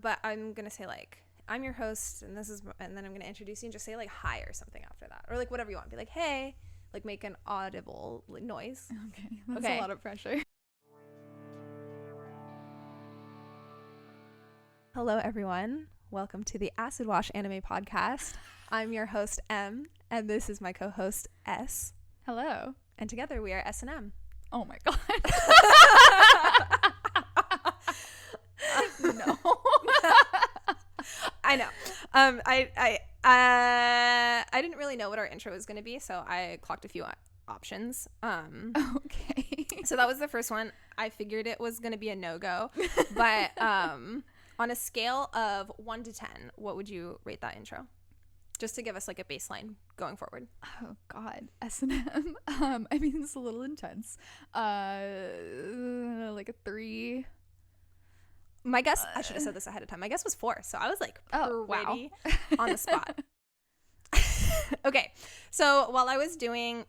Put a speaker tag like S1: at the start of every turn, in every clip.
S1: But I'm going to say like, I'm your host and and then I'm going to introduce you and just say like hi or something after that. Or like whatever you want. Be like, hey, like make an audible noise.
S2: Okay. That's a lot of pressure.
S1: Hello, everyone. Welcome to the Acid Wash Anime Podcast. I'm your host, M, and this is my co-host, S.
S2: Hello.
S1: And together we are S&M.
S2: Oh my god. No.
S1: I know. I didn't really know what our intro was going to be, so I clocked a few options.
S2: Okay.
S1: So that was the first one. I figured it was going to be a no-go, but on a scale of 1 to 10, what would you rate that intro? Just to give us like a baseline going forward.
S2: Oh god. S&M. I mean, it's a little intense. Like a 3.
S1: My guess, I should have said this ahead of time. My guess was 4, so I was like pretty on the spot. Okay, so while I was doing,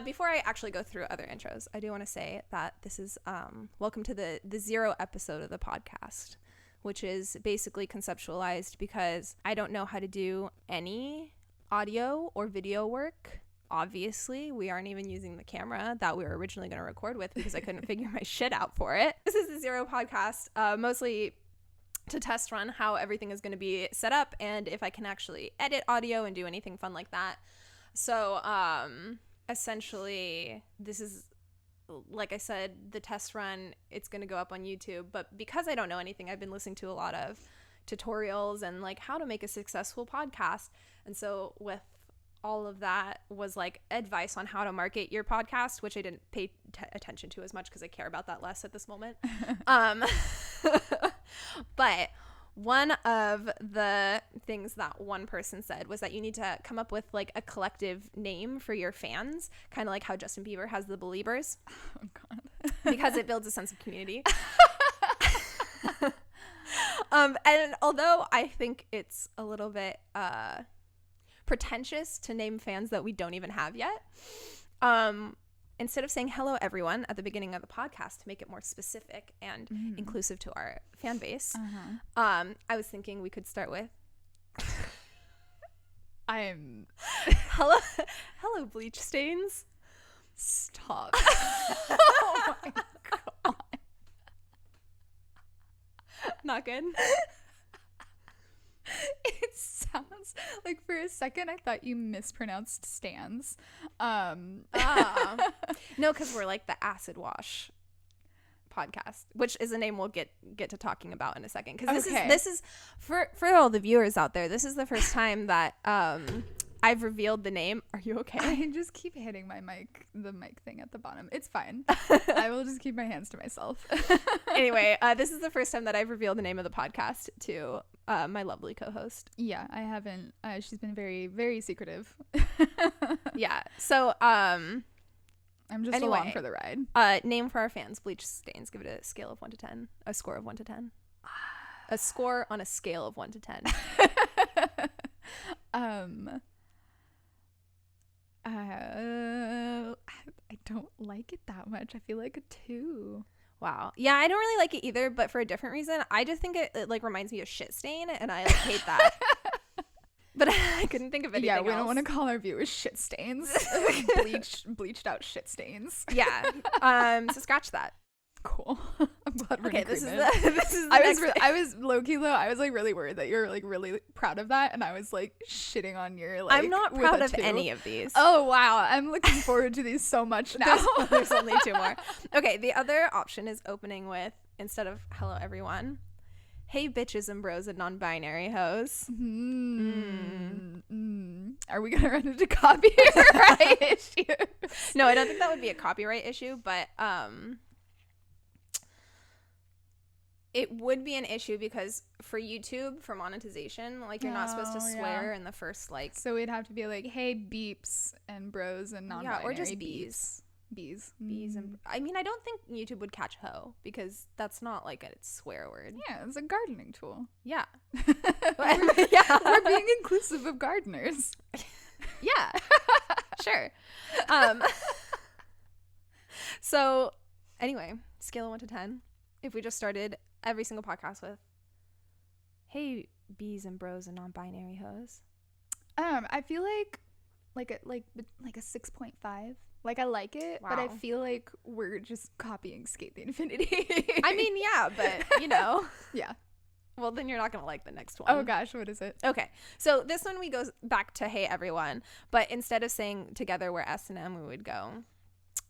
S1: before I actually go through other intros, I do want to say that this is welcome to the 0 episode of the podcast, which is basically conceptualized because I don't know how to do any audio or video work. Obviously, we aren't even using the camera that we were originally going to record with because I couldn't figure my shit out for it. This is the 0 podcast, mostly to test run how everything is going to be set up and if I can actually edit audio and do anything fun like that. So essentially, this is, like I said, the test run. It's going to go up on YouTube, but because I don't know anything, I've been listening to a lot of tutorials and like how to make a successful podcast. And so with all of that was like advice on how to market your podcast, which I didn't pay attention to as much because I care about that less at this moment. But one of the things that one person said was that you need to come up with like a collective name for your fans, kind of like how Justin Bieber has the Beliebers.
S2: Oh god.
S1: Because it builds a sense of community. And although I think it's a little bit pretentious to name fans that we don't even have yet, instead of saying hello everyone at the beginning of the podcast to make it more specific and inclusive to our fan base, I was thinking we could start with hello bleach stains.
S2: Stop. Oh my god.
S1: Not good.
S2: It sounds like for a second I thought you mispronounced stands.
S1: No, because we're like the Acid Wash podcast, which is a name we'll get to talking about in a second. Because this is for all the viewers out there. This is the first time that I've revealed the name. Are you okay?
S2: I just keep hitting the mic thing at the bottom. It's fine. I will just keep my hands to myself.
S1: Anyway, this is the first time that I've revealed the name of the podcast to my lovely co-host.
S2: Yeah, I haven't. She's been very, very secretive.
S1: Yeah. So I'm
S2: just along for the ride.
S1: Name for our fans: Bleach Stains. Give it a scale of 1 to 10. A score of 1 to 10. A score on a scale of 1 to 10.
S2: I don't like it that much. I feel like a 2.
S1: Wow. Yeah, I don't really like it either, but for a different reason. I just think it like reminds me of shit stain, and I like hate that. But I couldn't think of anything else.
S2: Yeah, we don't want to call our viewers shit stains. Bleached out shit stains.
S1: Yeah. So scratch that.
S2: Cool. I'm glad we're
S1: okay.
S2: in
S1: This is
S2: agreement.
S1: the
S2: I was low key though. I was like really worried that you're like really proud of that, and I was like shitting on your like.
S1: I'm not proud of any of these.
S2: Oh wow, I'm looking forward to these so much now.
S1: There's only 2 more. Okay, the other option is opening with, instead of hello everyone, hey bitches and bros and non-binary hoes.
S2: Are we gonna run into copyright issues?
S1: No, I don't think that would be a copyright issue, but it would be an issue because for YouTube, for monetization, like you're not supposed to swear in the first like.
S2: So we'd have to be like, hey beeps and bros and non-binary.
S1: Yeah, or just
S2: bees.
S1: And I mean, I don't think YouTube would catch hoe because that's not like a swear word.
S2: Yeah, it's a gardening tool.
S1: Yeah.
S2: We're being inclusive of gardeners.
S1: Yeah. Sure. So anyway, scale of 1 to 10. If we just started every single podcast with hey, bees and bros and non-binary hoes?
S2: I feel like a 6.5. Like, I like it, but I feel like we're just copying Skate the Infinity.
S1: I mean, yeah, but you know.
S2: Yeah.
S1: Well, then you're not going to like the next one.
S2: Oh, gosh. What is it?
S1: Okay. So this one we go back to Hey Everyone. But instead of saying together we're S&M, we would go,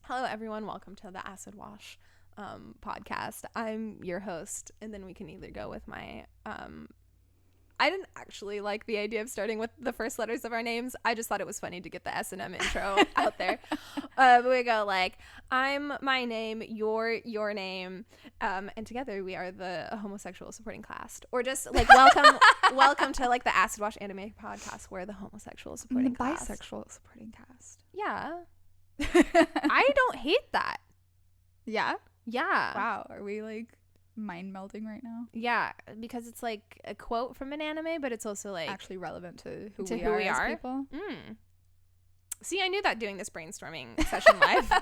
S1: hello, everyone. Welcome to the Acid Wash podcast. I'm your host. And then we can either go with my... I didn't actually like the idea of starting with the first letters of our names. I just thought it was funny to get the S&M intro out there. But we go like, I'm my name, you're your name, and together we are the homosexual supporting cast. Or just like welcome to like the Acid Wash Anime podcast. We're the homosexual supporting cast.
S2: Bisexual supporting cast.
S1: Yeah. I don't hate that.
S2: Yeah?
S1: Yeah.
S2: Wow. Are we like... mind melding right now?
S1: Yeah, because it's like a quote from an anime, but it's also like
S2: actually relevant to who we are as people.
S1: See, I knew that doing this brainstorming session live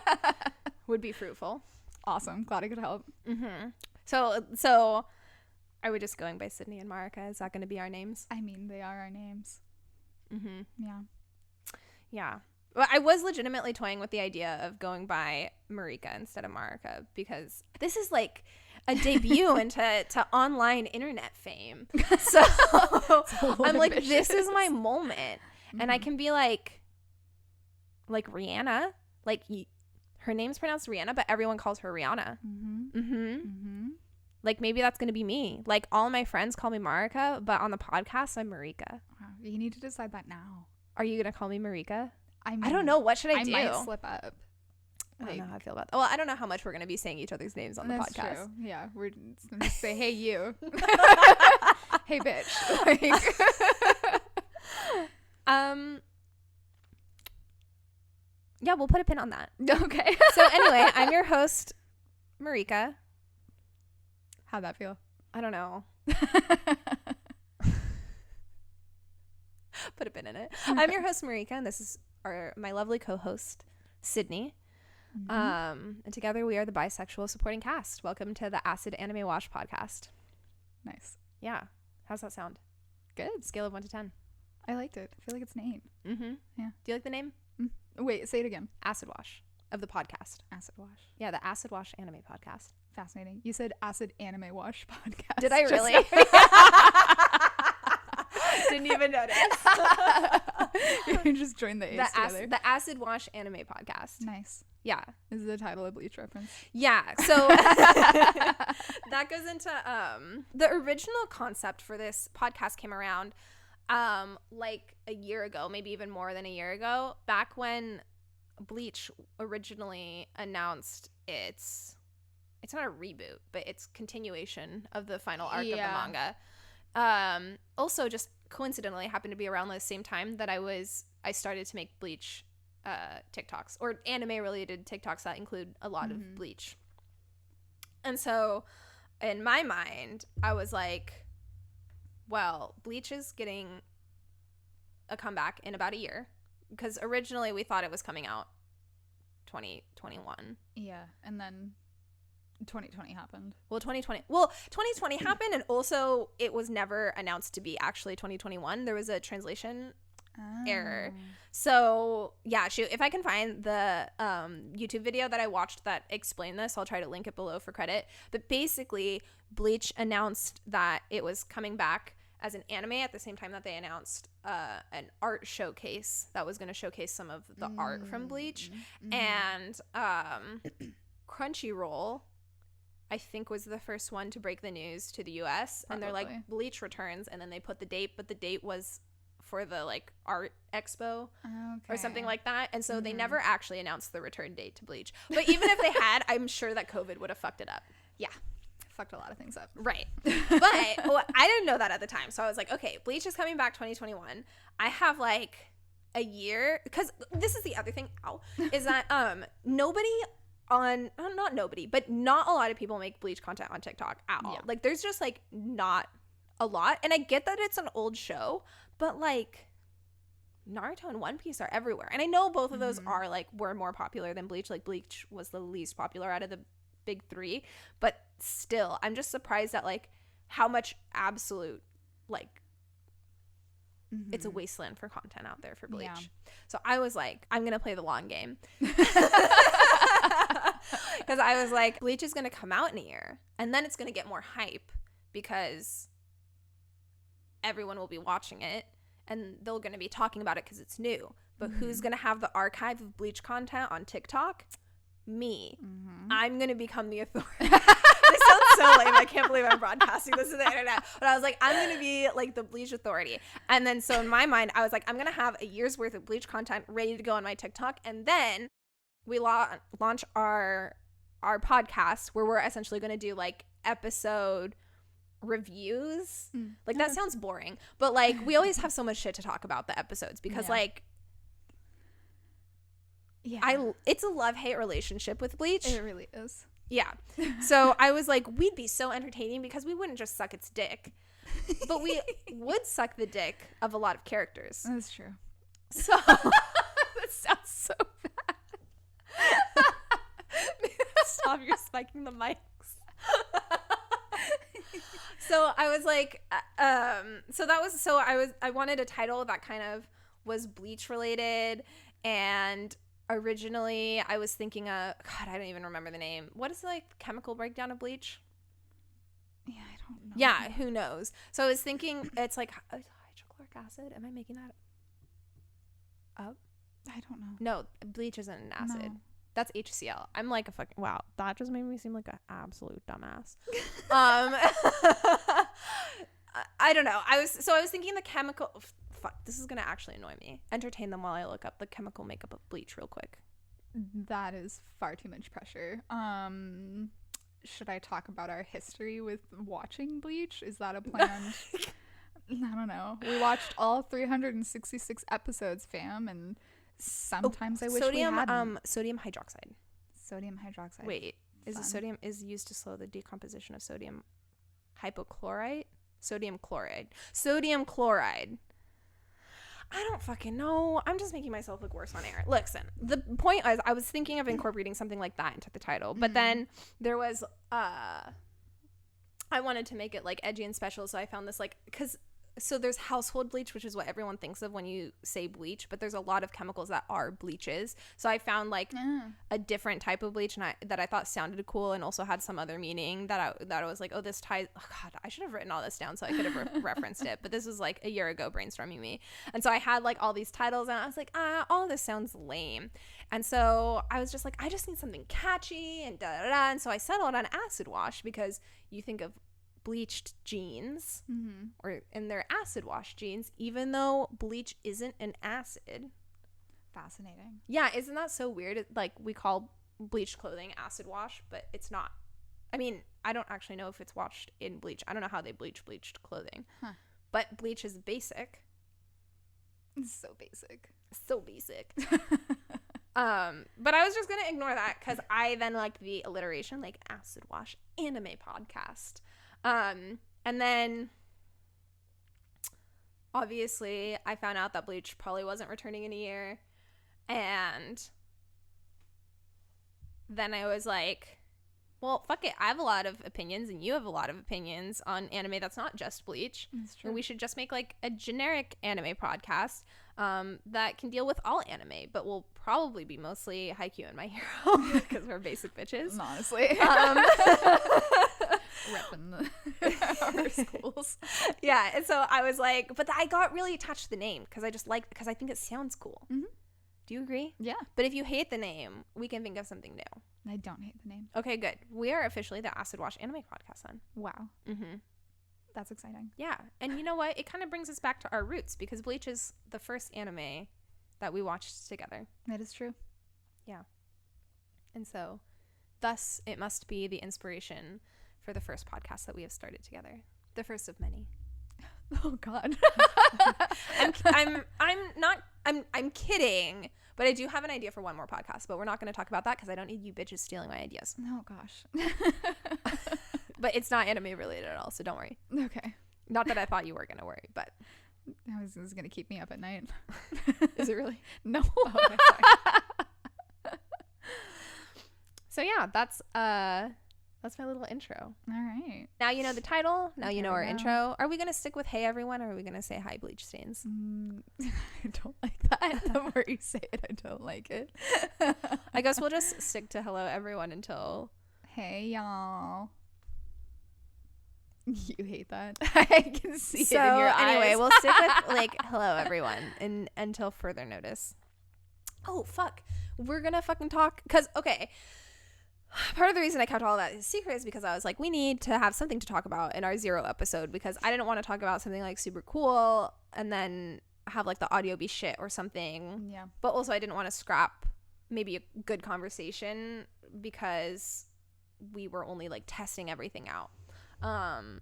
S1: would be fruitful.
S2: Awesome. Glad I could help.
S1: So are we just going by Sydney and Marika? Is that going to be our names?
S2: I mean, they are our names.
S1: Yeah. Well, I was legitimately toying with the idea of going by Marika instead of Marika, because this is like a debut into online internet fame. So I'm like, this is my moment. And I can be like Rihanna. Like, her name's pronounced Rihanna, but everyone calls her Rihanna. Like, maybe that's going to be me. Like, all my friends call me Marika, but on the podcast, I'm Marika.
S2: Wow, you need to decide that now.
S1: Are you going to call me Marika?
S2: I
S1: don't know. What should I do?
S2: I might slip up.
S1: I don't know how I feel about that. Well, I don't know how much we're going to be saying each other's names on the podcast.
S2: True. Yeah, we're just going to say, hey, you. Hey, bitch. Like.
S1: Yeah, we'll put a pin on that.
S2: Okay.
S1: So anyway, I'm your host, Marika.
S2: How'd that feel?
S1: I don't know. Put a pin in it. I'm your host, Marika, and this is my lovely co-host, Sydney. And together we are the bisexual supporting cast. Welcome to the Acid Anime Wash podcast.
S2: Nice.
S1: Yeah. How's that sound?
S2: Good.
S1: Scale of 1 to 10.
S2: I liked it. I feel like it's an 8. Yeah.
S1: Do you like the name?
S2: Wait, say it again.
S1: Acid Wash of the podcast.
S2: Acid Wash.
S1: Yeah, the Acid Wash Anime podcast.
S2: Fascinating. You said Acid Anime Wash podcast.
S1: Did I really? Didn't even notice.
S2: You just joined the A's together.
S1: The Acid Wash Anime podcast.
S2: Nice.
S1: Yeah.
S2: Is the title a Bleach reference?
S1: Yeah. So that goes into the original concept for this podcast came around like a year ago, maybe even more than a year ago, back when Bleach originally announced it's not a reboot, but it's continuation of the final arc of the manga. Also, just coincidentally happened to be around the same time that I started to make Bleach TikToks, or anime related TikToks that include a lot of Bleach. And so in my mind, I was like, well, Bleach is getting a comeback in about a year, because originally we thought it was coming out 2021.
S2: Yeah, and then 2020 happened.
S1: Well, 2020 happened, and also it was never announced to be actually 2021. There was a translation error. So yeah, shoot, if I can find the YouTube video that I watched that explained this, I'll try to link it below for credit. But basically, Bleach announced that it was coming back as an anime at the same time that they announced an art showcase that was going to showcase some of the art from Bleach. And Crunchyroll, I think, was the first one to break the news to the US. Probably. And they're like, Bleach returns, and then they put the date, but the date was for the like art expo or something like that. And so they never actually announced the return date to Bleach. But even if they had, I'm sure that COVID would have fucked it up.
S2: Yeah. Fucked a lot of things up.
S1: Right. But I didn't know that at the time. So I was like, okay, Bleach is coming back 2021. I have like a year, because this is the other thing is that not a lot of people make Bleach content on TikTok at all. Like, there's just like not a lot. And I get that it's an old show, but like Naruto and One Piece are everywhere. And I know both of those were more popular than Bleach. Like, Bleach was the least popular out of the big three, but still, I'm just surprised at like how much absolute like it's a wasteland for content out there for Bleach.
S2: Yeah.
S1: So I was like, I'm gonna play the long game. Because I was like, Bleach is going to come out in a year, and then it's going to get more hype because everyone will be watching it, and they're going to be talking about it because it's new. But who's going to have the archive of Bleach content on TikTok? Me. I'm going to become the authority. This sounds so lame. I can't believe I'm broadcasting this to the internet. But I was like, I'm going to be like the Bleach authority. And then so in my mind, I was like, I'm going to have a year's worth of Bleach content ready to go on my TikTok, and then we launch our podcast where we're essentially going to do like episode reviews. Like that sounds boring, but like we always have so much shit to talk about the episodes because it's a love-hate relationship with Bleach.
S2: It really is.
S1: Yeah. So I was like, we'd be so entertaining because we wouldn't just suck its dick, but we would suck the dick of a lot of characters.
S2: That's true.
S1: So
S2: that sounds so bad.
S1: Stop, you're spiking the mics. So I was like, I wanted a title that kind of was Bleach related, and originally I was thinking I don't even remember the name. What is like the chemical breakdown of Bleach?
S2: Yeah, I don't know.
S1: Yeah, who knows? So I was thinking it's like hydrochloric acid. Am I making that up?
S2: I don't know.
S1: No, bleach isn't an acid. No. That's HCl. I'm like a fucking wow. That just made me seem like an absolute dumbass. I don't know. I was thinking the chemical. Fuck. This is gonna actually annoy me. Entertain them while I look up the chemical makeup of bleach real quick.
S2: That is far too much pressure. Should I talk about our history with watching Bleach? Is that a planned? I don't know. We watched all 366 episodes, fam, and sometimes I wish we hadn't.
S1: Sodium hydroxide.
S2: Sodium hydroxide.
S1: Wait, is it sodium is used to slow the decomposition of sodium hypochlorite? Sodium chloride. Sodium chloride. I don't fucking know. I'm just making myself look worse on air. Listen, the point was I was thinking of incorporating something like that into the title, but then there was I wanted to make it like edgy and special, so I found this like so there's household bleach, which is what everyone thinks of when you say bleach, but there's a lot of chemicals that are bleaches. So I found like a different type of bleach that I thought sounded cool and also had some other meaning that I was like, oh, this ties. Oh God, I should have written all this down so I could have referenced it. But this was like a year ago brainstorming me, and so I had like all these titles, and I was like, all this sounds lame. And so I was just like, I just need something catchy and da da da. And so I settled on acid wash because you think of bleached jeans or in their acid wash jeans, even though bleach isn't an acid.
S2: Fascinating.
S1: Yeah, isn't that so weird? Like we call bleached clothing acid wash, but it's not. I mean, I don't actually know if it's washed in bleach. I don't know how they bleached clothing. But bleach is basic.
S2: So basic.
S1: So basic. But I was just gonna ignore that because I then liked the alliteration, like acid wash anime podcast. And then obviously I found out that Bleach probably wasn't returning in a year, and then I was like, well, fuck it, I have a lot of opinions and you have a lot of opinions on anime that's not just Bleach.
S2: That's true.
S1: And we should just make like a generic anime podcast that can deal with all anime, but will probably be mostly Haikyuu and My Hero because we're basic bitches.
S2: Honestly. Repping our schools.
S1: Yeah, and so I was like, but I got really attached to the name because I think it sounds cool. Do you agree?
S2: Yeah.
S1: But if you hate the name, we can think of something new.
S2: I don't hate the name.
S1: Okay, good. We are officially the Acid Wash Anime Podcast then.
S2: Wow. That's exciting.
S1: Yeah, and you know what? It kind of brings us back to our roots because Bleach is the first anime that we watched together.
S2: That is true.
S1: Yeah. And so, thus, it must be the inspiration for the first podcast that we have started together. The first of many.
S2: Oh God.
S1: I'm kidding, but I do have an idea for one more podcast, but we're not going to talk about that because I don't need you bitches stealing my ideas.
S2: Oh gosh.
S1: But it's not anime related at all, so don't worry.
S2: Okay.
S1: Not that I thought you were going to worry, but
S2: this is going to keep me up at night.
S1: Is it really?
S2: No.
S1: Oh, okay, sorry. So yeah, that's That's my little intro.
S2: All right.
S1: Now you know the title. Now you know our intro. Are we going to stick with hey everyone, or are we going to say hi bleach stains?
S2: I don't like that. The more you say it, I don't like it.
S1: I guess we'll just stick to hello everyone until
S2: hey y'all. You hate that. I can see it in your eyes.
S1: Anyway, we'll stick with like hello everyone and until further notice. Oh fuck. We're going to fucking talk cuz okay. Part of the reason I kept all that secret is because I was like, we need to have something to talk about in our 0 episode, because I didn't want to talk about something like super cool and then have like the audio be shit or something.
S2: Yeah.
S1: But also I didn't want to scrap maybe a good conversation because we were only like testing everything out.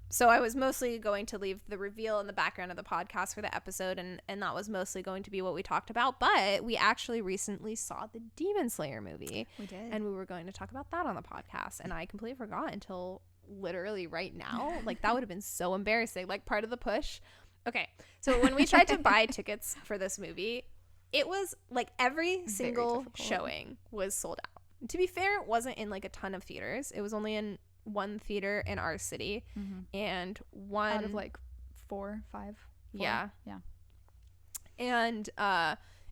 S1: So I was mostly going to leave the reveal in the background of the podcast for the episode, and that was mostly going to be what we talked about. But we actually recently saw the Demon Slayer movie.
S2: We did.
S1: And we were going to talk about that on the podcast, and I completely forgot until literally right now. Like, that would have been so embarrassing. Like, part of the push. Okay, so when we tried to buy tickets for this movie, it was like every single showing was sold out. To be fair, it wasn't in like a ton of theaters. It was only in one theater in our city, and one
S2: out of like 4, 5.
S1: Yeah. And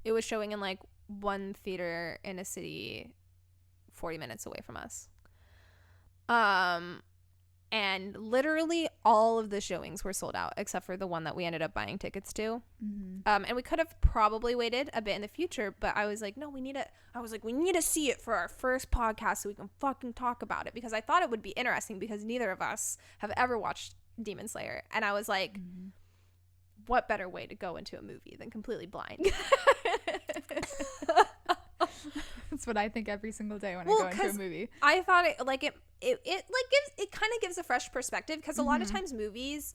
S1: it was showing in like one theater in a city 40 minutes away from us. And literally all of the showings were sold out except for the one that we ended up buying tickets to. And we could have probably waited a bit in the future, but I was like, no, we need to see it for our first podcast so we can fucking talk about it, because I thought it would be interesting because neither of us have ever watched Demon Slayer. And I was like, what better way to go into a movie than completely blind?
S2: That's what I think every single day when I go into a movie.
S1: I thought it kind of gives a fresh perspective, because a lot of times movies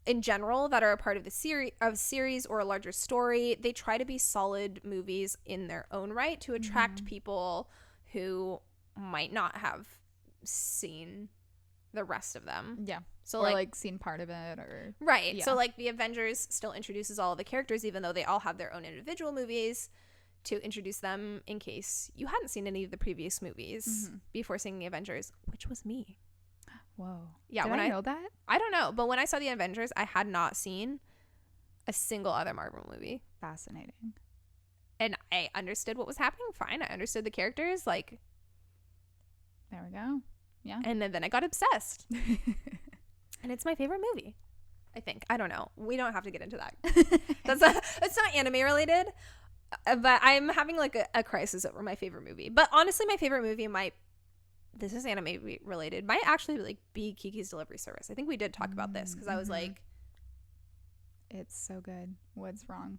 S1: in general that are a part of the series or a larger story, they try to be solid movies in their own right to attract people who might not have seen the rest of them.
S2: Yeah.
S1: So
S2: or like seen part of it or
S1: right.
S2: Yeah.
S1: So like the Avengers still introduces all of the characters, even though they all have their own individual movies, to introduce them in case you hadn't seen any of the previous movies before seeing the Avengers, which was me.
S2: Whoa.
S1: Yeah.
S2: Did I know that?
S1: I don't know. But when I saw the Avengers, I had not seen a single other Marvel movie.
S2: Fascinating.
S1: And I understood what was happening. Fine. I understood the characters. Like,
S2: there we go. Yeah.
S1: And then I got obsessed. And it's my favorite movie, I think. I don't know. We don't have to get into that. It's not anime related. But I'm having like a crisis over my favorite movie. But honestly, my favorite movie this is anime related, might actually like be Kiki's Delivery Service. I think we did talk about this because I was like,
S2: it's so good. What's wrong?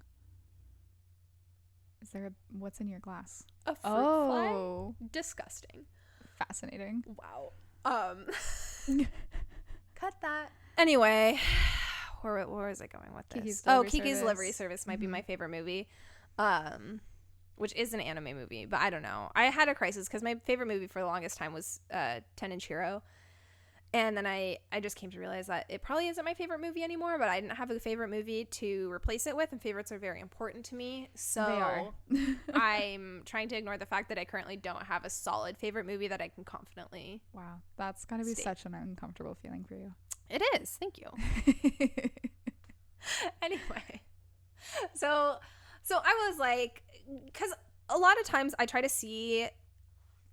S2: Is there what's in your glass?
S1: A fruit fly? Disgusting.
S2: Fascinating.
S1: Wow. Cut that. Anyway, where was I going with this? Kiki's Delivery Service might be my favorite movie. Which is an anime movie, but I don't know. I had a crisis because my favorite movie for the longest time was Tenenchiro, and then I just came to realize that it probably isn't my favorite movie anymore. But I didn't have a favorite movie to replace it with, and favorites are very important to me. So
S2: they are.
S1: I'm trying to ignore the fact that I currently don't have a solid favorite movie that I can confidently.
S2: Wow, that's gotta be such an uncomfortable feeling for you.
S1: It is. Thank you. Anyway, so I was like, because a lot of times I try to see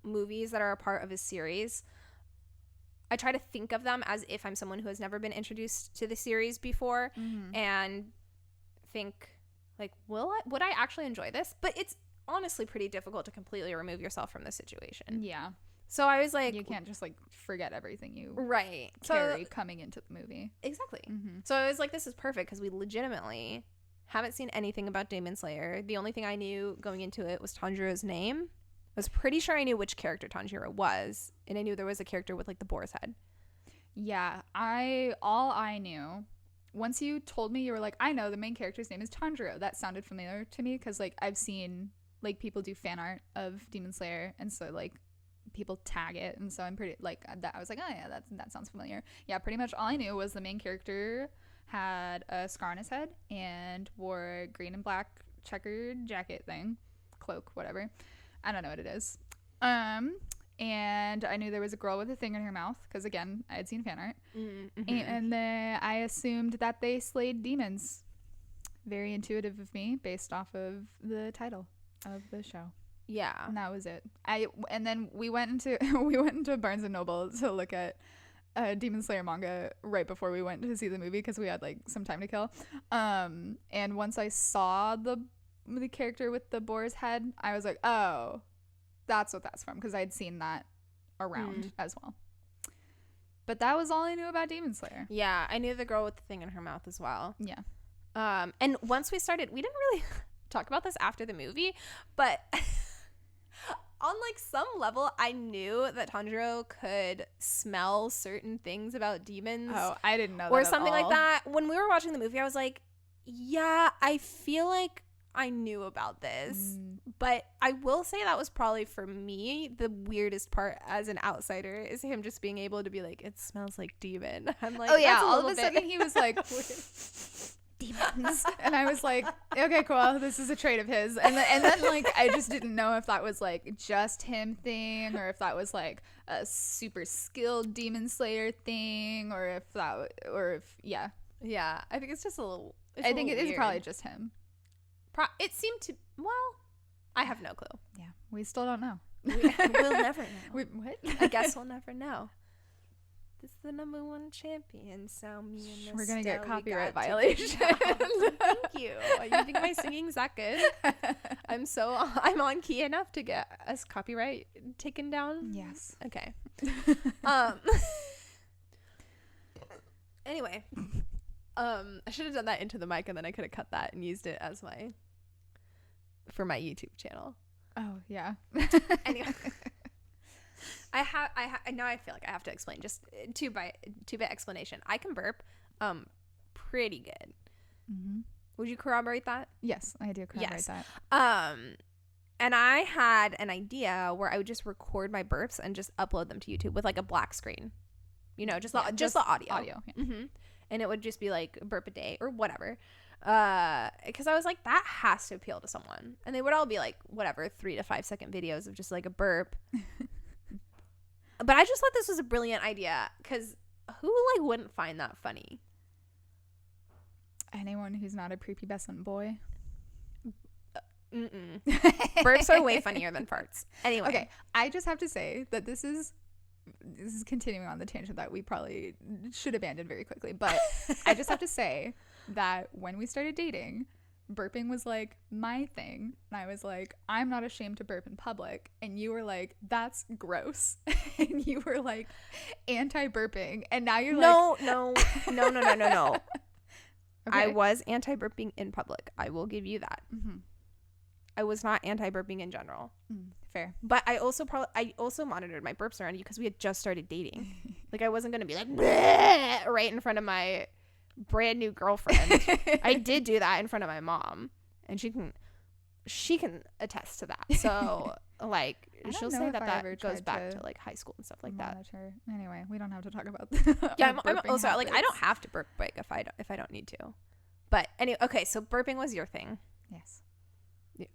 S1: movies that are a part of a series. I try to think of them as if I'm someone who has never been introduced to the series before and think like, would I actually enjoy this? But it's honestly pretty difficult to completely remove yourself from the situation.
S2: Yeah.
S1: So I was like,
S2: you can't just like forget everything you
S1: carry
S2: coming into the movie.
S1: Exactly. So I was like, this is perfect because we legitimately haven't seen anything about Demon Slayer. The only thing I knew going into it was Tanjiro's name. I was pretty sure I knew which character Tanjiro was, and I knew there was a character with like the boar's head.
S2: Yeah, all I knew, once you told me, you were like, I know the main character's name is Tanjiro. That sounded familiar to me because like I've seen like people do fan art of Demon Slayer, and so like people tag it, and so I'm pretty like that. I was like, oh yeah, that sounds familiar. Yeah, pretty much all I knew was the main character had a scar on his head and wore a green and black checkered jacket thing, cloak, whatever. I don't know what it is. and I knew there was a girl with a thing in her mouth because, again, I had seen fan art.
S1: Mm-hmm.
S2: And then I assumed that they slayed demons. Very intuitive of me, based off of the title of the show.
S1: Yeah.
S2: And that was it. And then we went into Barnes and Noble to look at Demon Slayer manga right before we went to see the movie because we had like some time to kill. And once I saw the character with the boar's head, I was like, oh, that's what that's from, because I'd seen that around as well. But that was all I knew about Demon Slayer.
S1: Yeah, I knew the girl with the thing in her mouth as well.
S2: Yeah.
S1: And once we started, we didn't really talk about this after the movie, but on like some level, I knew that Tanjiro could smell certain things about demons.
S2: Oh, I didn't know that
S1: or
S2: at
S1: something
S2: all.
S1: like that. When we were watching the movie, I was like, yeah, I feel like I knew about this. But I will say that was probably, for me, the weirdest part as an outsider is him just being able to be like, it smells like demon. I'm like,
S2: oh yeah,
S1: that's
S2: all of a sudden he was like, demons. And I was like, okay, cool, this is a trait of his. And then like I just didn't know if that was like just him thing, or if that was like a super skilled demon slayer thing, or if yeah,
S1: I think it's just a little,
S2: I think it is probably just him.
S1: It seemed to, well, I have no clue.
S2: Yeah, we still don't know.
S1: We'll never know.
S2: What?
S1: I guess we'll never know. This is the #1 champion, so me and
S2: we're gonna get
S1: Estelle,
S2: copyright violation.
S1: Thank you. You think my singing's that good? I'm on key enough to get us copyright taken down.
S2: Yes.
S1: Okay. Anyway, I should have done that into the mic, and then I could have cut that and used it as for my YouTube channel.
S2: Oh yeah.
S1: Anyway. Now I feel like I have to explain, just two-bit explanation. I can burp pretty good.
S2: Mm-hmm.
S1: Would you corroborate that?
S2: Yes, I do corroborate that.
S1: And I had an idea where I would just record my burps and just upload them to YouTube with like a black screen, just the audio.
S2: Yeah.
S1: Mm-hmm. And it would just be like burp a day or whatever. Because I was like, that has to appeal to someone, and they would all be like whatever 3 to 5 second videos of just like a burp. But I just thought this was a brilliant idea, because who like wouldn't find that funny?
S2: Anyone who's not a prepubescent boy.
S1: Burps are way funnier than farts. Anyway,
S2: okay, I just have to say that this is continuing on the tangent that we probably should abandon very quickly, but I just have to say that when we started dating, burping was like my thing, and I was like, I'm not ashamed to burp in public, and you were like, that's gross. And you were like anti-burping, and now you're
S1: no.
S2: Okay.
S1: I was anti-burping in public, I will give you that. I was not anti-burping in general.
S2: Fair.
S1: But I also monitored my burps around you, because we had just started dating. Like, I wasn't gonna be like right in front of my brand new girlfriend. I did do that in front of my mom, and she can attest to that. So like, she'll say that goes back to like high school and stuff like
S2: monitor. That. Anyway, we don't have to talk about that.
S1: Yeah, I'm also like, I don't have to burp break if I don't need to. But anyway, okay, so burping was your thing.
S2: Yes.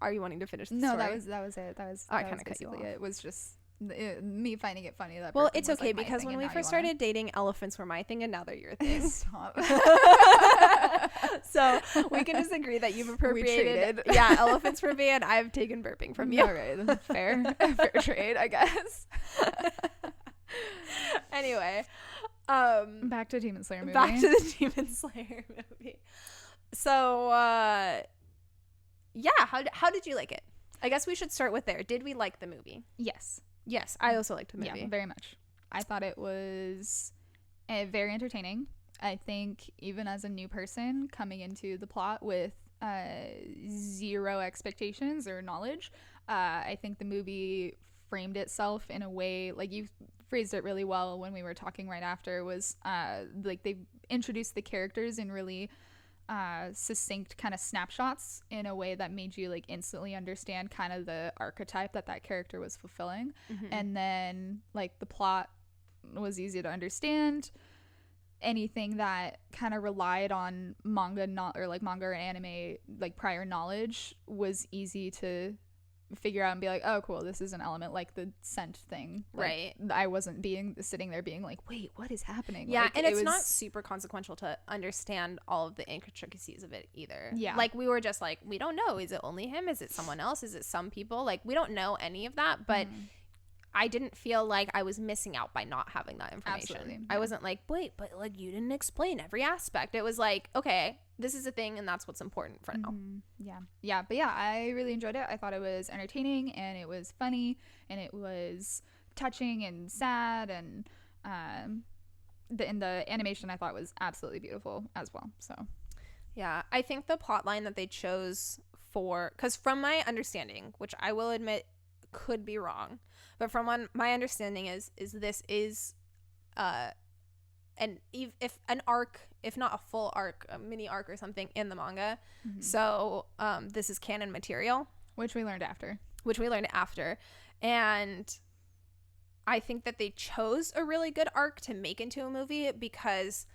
S1: Are you wanting to finish the
S2: story?
S1: No,
S2: that was it.
S1: I kind of cut you off.
S2: It was just me finding it funny that.
S1: Well, it's okay, because when we first started dating, elephants were my thing, and now they're your thing.
S2: Stop.
S1: So we can just agree that you've appropriated. Yeah, elephants from me, and I've taken burping from you.
S2: All right, fair trade, I guess.
S1: Anyway,
S2: back to Demon Slayer movie.
S1: Back to the Demon Slayer movie. So, yeah, how did you like it? I guess we should start with there. Did we like the movie?
S2: Yes.
S1: Yes, I also liked the movie.
S2: Yeah, very much. I thought it was very entertaining. I think even as a new person coming into the plot with zero expectations or knowledge, I think the movie framed itself in a way, like you phrased it really well when we were talking right after, was like they introduced the characters in really succinct kind of snapshots in a way that made you like instantly understand kind of the archetype that character was fulfilling. And then like the plot was easy to understand. Anything that kind of relied on manga or anime like prior knowledge was easy to figure out and be like, oh cool, this is an element, like the scent thing, like,
S1: right?
S2: I wasn't sitting there being like, wait, what is happening?
S1: Yeah,
S2: like,
S1: and it's not super consequential to understand all of the intricacies of it either.
S2: Yeah,
S1: like we were just like, we don't know, is it only him, is it someone else, is it some people, like we don't know any of that, but I didn't feel like I was missing out by not having that information.
S2: Absolutely.
S1: I wasn't like, wait, but like you didn't explain every aspect. It was like, okay, this is a thing and that's what's important for now.
S2: Yeah, but yeah, I really enjoyed it. I thought it was entertaining and it was funny and it was touching and sad, and the animation I thought was absolutely beautiful as well. So
S1: yeah, I think the plot line that they chose for, because from my understanding, which I will admit could be wrong, but from my understanding is this is and if an arc, if not a full arc, a mini arc or something in the manga. So this is canon material,
S2: which we learned after,
S1: and I think that they chose a really good arc to make into a movie, because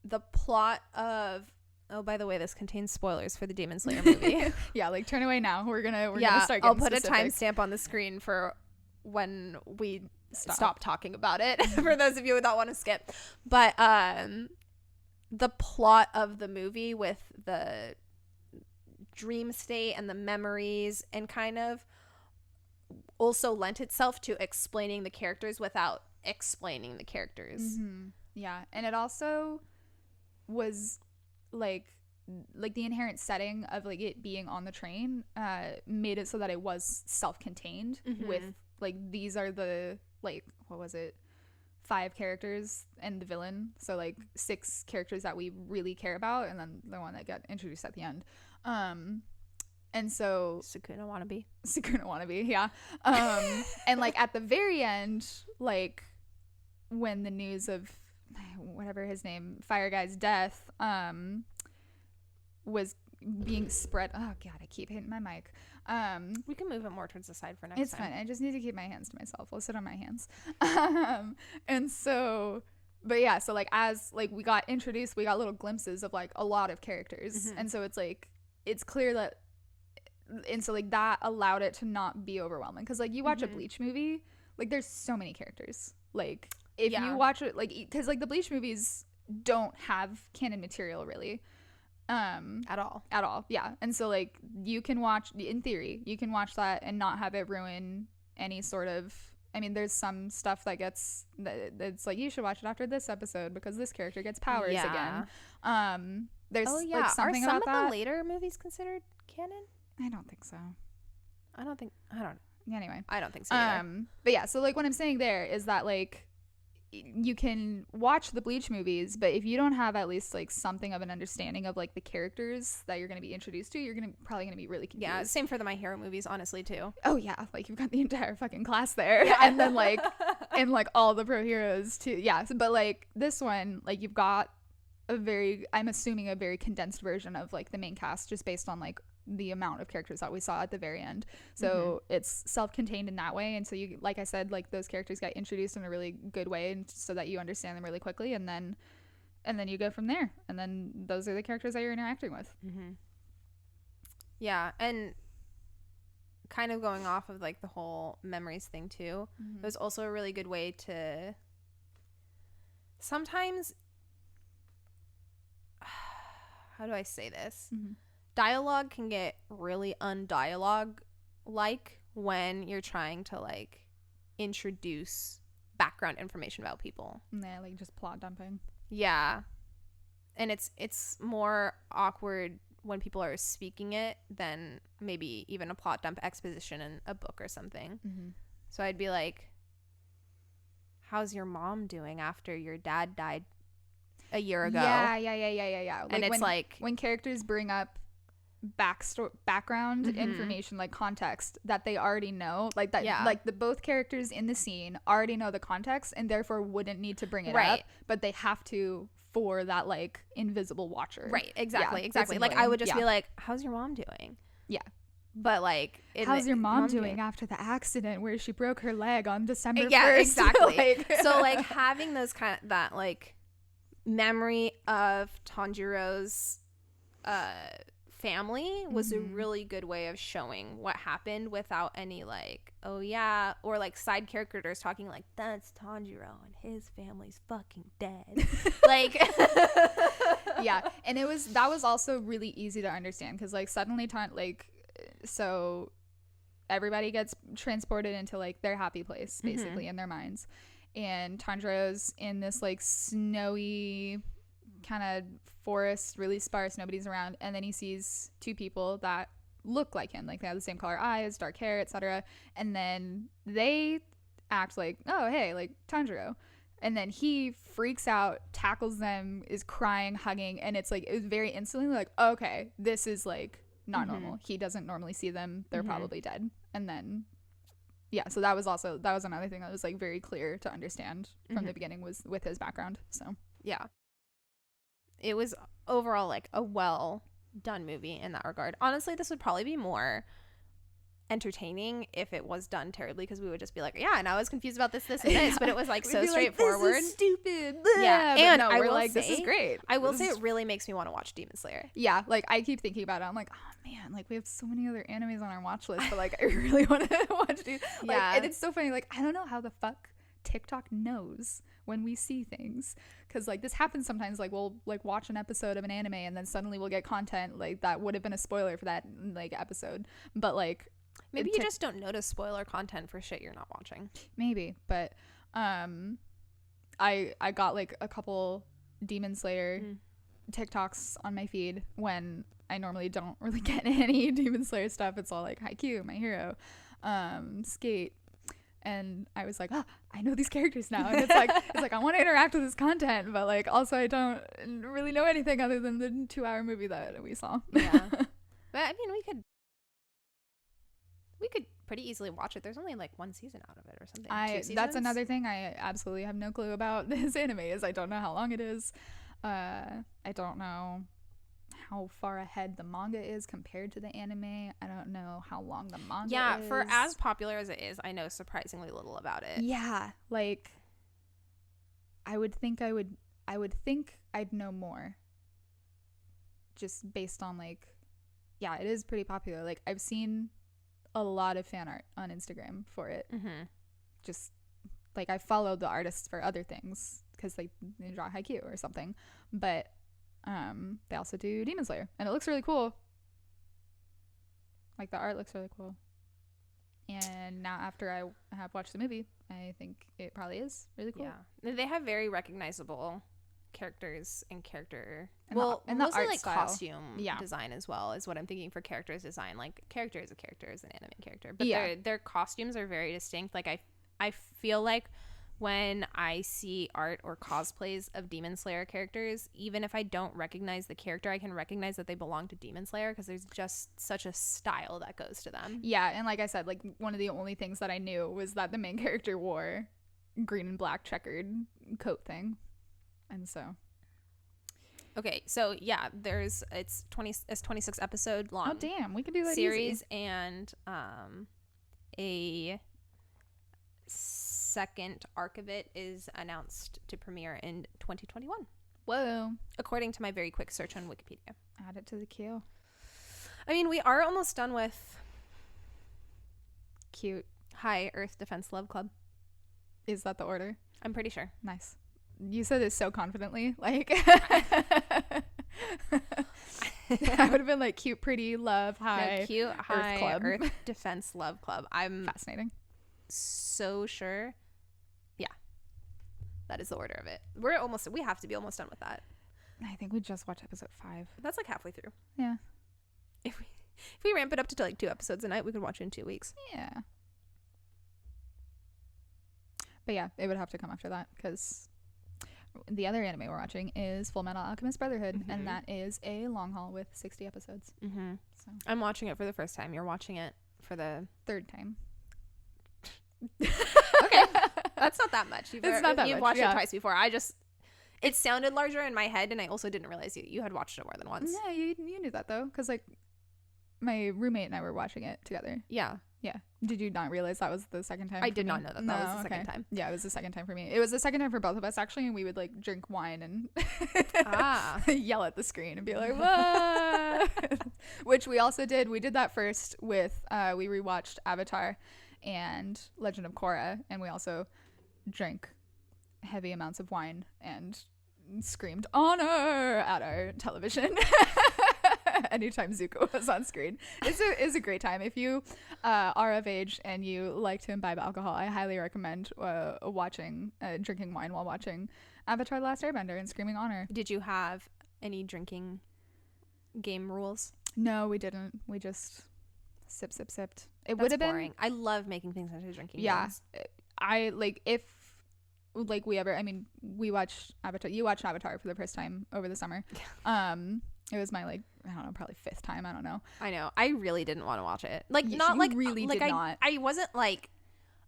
S1: the plot of, oh, by the way, this contains spoilers for the Demon Slayer movie.
S2: Yeah, like turn away now. We're gonna start getting
S1: I'll put
S2: specific.
S1: a timestamp on the screen for when we stop talking about it, for those of you that want to skip. But the plot of the movie with the dream state and the memories, and kind of also lent itself to explaining the characters without explaining the characters.
S2: Yeah, and it also was like the inherent setting of like it being on the train made it so that it was self-contained, with like, these are the, like, what was it, 5 characters and the villain, so like 6 characters that we really care about, and then the one that got introduced at the end. And so
S1: Sukuna wannabe,
S2: yeah. And like at the very end, like when the news of whatever his name, Fire Guy's death was being spread, oh god, I keep hitting my mic.
S1: We can move it more towards the side for next
S2: it's
S1: time.
S2: fine, I just need to keep my hands to myself. I'll sit on my hands. And so, but yeah, so like as like we got introduced, we got little glimpses of like a lot of characters, and so it's like, it's clear that, and so like that allowed it to not be overwhelming, because like you watch a Bleach movie, like there's so many characters, like if you watch it, like, because like the Bleach movies don't have canon material really at all, yeah. And so like you can watch, in theory you can watch that and not have it ruin any sort of, I mean, there's some stuff that gets, that's like, you should watch it after this episode because this character gets powers again. There's like something
S1: are some
S2: about
S1: of
S2: that.
S1: the later movies considered canon?
S2: I don't think so. Anyway,
S1: I don't think so either.
S2: But yeah, so like what I'm saying there is that like you can watch the Bleach movies, but if you don't have at least like something of an understanding of like the characters that you're going to be introduced to, you're probably going to be really confused.
S1: Yeah, same for the My Hero movies, honestly, too.
S2: Oh yeah, like you've got the entire fucking class there, and then like and like all the pro heroes too. Yeah, so, but like this one, like you've got I'm assuming a very condensed version of like the main cast, just based on like the amount of characters that we saw at the very end. So it's self-contained in that way, and so you, like I said, like those characters got introduced in a really good way, and so that you understand them really quickly, and then you go from there, and then those are the characters that you're interacting with.
S1: Yeah, and kind of going off of like the whole memories thing too, it was also a really good way to sometimes, how do I say this? Dialogue can get really undialogue like when you're trying to like introduce background information about people.
S2: Yeah, like just plot dumping.
S1: Yeah. And it's more awkward when people are speaking it than maybe even a plot dump exposition in a book or something. So I'd be like, how's your mom doing after your dad died a year ago?
S2: Yeah. Like
S1: and it's like
S2: when characters bring up background information, like context that they already know, like that, like the both characters in the scene already know the context and therefore wouldn't need to bring it up, but they have to for that like invisible watcher. Right, exactly.
S1: Like I would just be like, how's your mom doing? Yeah. But like,
S2: how's your mom doing after the accident where she broke her leg on December 1st?
S1: Yeah, exactly. So like having those kind of, that like memory of Tanjiro's family was a really good way of showing what happened without any like, oh yeah, or like side characters talking like, that's Tanjiro and his family's fucking dead. Like
S2: yeah, and that was also really easy to understand because like suddenly so everybody gets transported into like their happy place basically in their minds, and Tanjiro's in this like snowy kind of forest, really sparse, nobody's around, and then he sees two people that look like him, like they have the same color eyes, dark hair, etc., and then they act like, oh hey, like Tanjiro, and then he freaks out, tackles them, is crying, hugging, and it's like, it was very instantly like, okay, this is like not normal. He doesn't normally see them, they're probably dead. And then yeah, so that was another thing that was like very clear to understand from the beginning, was with his background. So
S1: yeah, it was overall like a well done movie in that regard. Honestly, this would probably be more entertaining if it was done terribly, because we would just be like, yeah, and I was confused about this and this, but it was like so straightforward. Like, this is stupid.
S2: Yeah,
S1: and
S2: no,
S1: I will
S2: like,
S1: say,
S2: this is great.
S1: I will say it really makes me want to watch Demon Slayer.
S2: Yeah, like I keep thinking about it. I'm like, oh man, like we have so many other animes on our watch list, but like I really want to watch it. Like, yeah, and it's so funny. Like I don't know how the fuck TikTok knows when we see things, because like this happens sometimes. Like we'll like watch an episode of an anime and then suddenly we'll get content like that would have been a spoiler for that like episode, but like
S1: maybe you just don't notice spoiler content for shit you're not watching.
S2: Maybe, but I got like a couple Demon Slayer TikToks on my feed when I normally don't really get any Demon Slayer stuff. It's all like Haikyuu, My Hero, Skate, and I was like, oh, I know these characters now, and it's like I want to interact with this content, but like also I don't really know anything other than the 2-hour movie that we saw.
S1: Yeah, but I mean we could pretty easily watch it. There's only like one season out of it or something. 2 seasons?
S2: That's another thing I absolutely have no clue about this anime, is I don't know how long it is. I don't know how far ahead the manga is compared to the anime. I don't know how long the manga is.
S1: Yeah, for as popular as it is, I know surprisingly little about it.
S2: Yeah, like I would think I'd know more, just based on like, yeah, it is pretty popular. Like I've seen a lot of fan art on Instagram for it. Just like I followed the artists for other things because they draw Haikyuu or something, but they also do Demon Slayer, and it looks really cool. Like the art looks really cool, and now after I have watched the movie, I think it probably is really cool.
S1: Yeah, they have very recognizable characters and character
S2: and the
S1: mostly
S2: art
S1: like
S2: style.
S1: costume design as well is what I'm thinking for characters design. Like character is a character, is an anime character, but their costumes are very distinct. Like I feel like when I see art or cosplays of Demon Slayer characters, even if I don't recognize the character, I can recognize that they belong to Demon Slayer because there's just such a style that goes to them. Yeah,
S2: and like I said, like one of the only things that I knew was that the main character wore green and black checkered coat thing. And so
S1: okay, so yeah, it's 26 episode long.
S2: Oh damn, we could do that
S1: series
S2: easy.
S1: And a second arc of it is announced to premiere in 2021.
S2: Whoa,
S1: according to my very quick search on Wikipedia.
S2: Add it to the queue.
S1: I mean, we are almost done with
S2: cute
S1: High Earth Defense Love Club.
S2: Is that the order?
S1: I'm pretty sure.
S2: Nice. You said this so confidently, like I would have been like cute, pretty, love, high,
S1: no, cute, high,
S2: Earth Club.
S1: Earth Defense Love Club. I'm
S2: fascinating.
S1: So sure. Yeah, that is the order of it. We have to be almost done with that.
S2: I think we just watched episode 5.
S1: That's like halfway through.
S2: Yeah.
S1: If we ramp it up to like 2 episodes a night, we could watch it in 2 weeks.
S2: Yeah. But yeah, it would have to come after that because the other anime we're watching is Full Metal Alchemist Brotherhood, and that is a long haul with 60 episodes. So
S1: I'm watching it for the first time. You're watching it for the
S2: 3rd time.
S1: Okay, that's not that much. You've watched it twice before. It sounded larger in my head, and I also didn't realize you had watched it more than once.
S2: Yeah, you knew that though, because like my roommate and I were watching it together.
S1: Yeah.
S2: Did you not realize that was the second time?
S1: I did not know that was the second time.
S2: Yeah, it was the second time for me. It was the second time for both of us actually, and we would like drink wine and yell at the screen and be like, "Whoa!" Which we also did. We did that first with we rewatched Avatar and Legend of Korra, and we also drank heavy amounts of wine and screamed honor at our television anytime Zuko was on screen. It's a great time. If you are of age and you like to imbibe alcohol, I highly recommend drinking wine while watching Avatar: The Last Airbender and screaming honor.
S1: Did you have any drinking game rules?
S2: No, we didn't. We just sipped. It
S1: would
S2: have been
S1: boring. I love making things into drinking games.
S2: I like if like we ever, I mean, we watched Avatar. You watched Avatar for the first time over the summer. It was my, like, I don't know, probably 5th time. I don't know.
S1: I know. I really didn't want to watch it. Like,
S2: You
S1: not like
S2: really
S1: like
S2: did not.
S1: I wasn't like,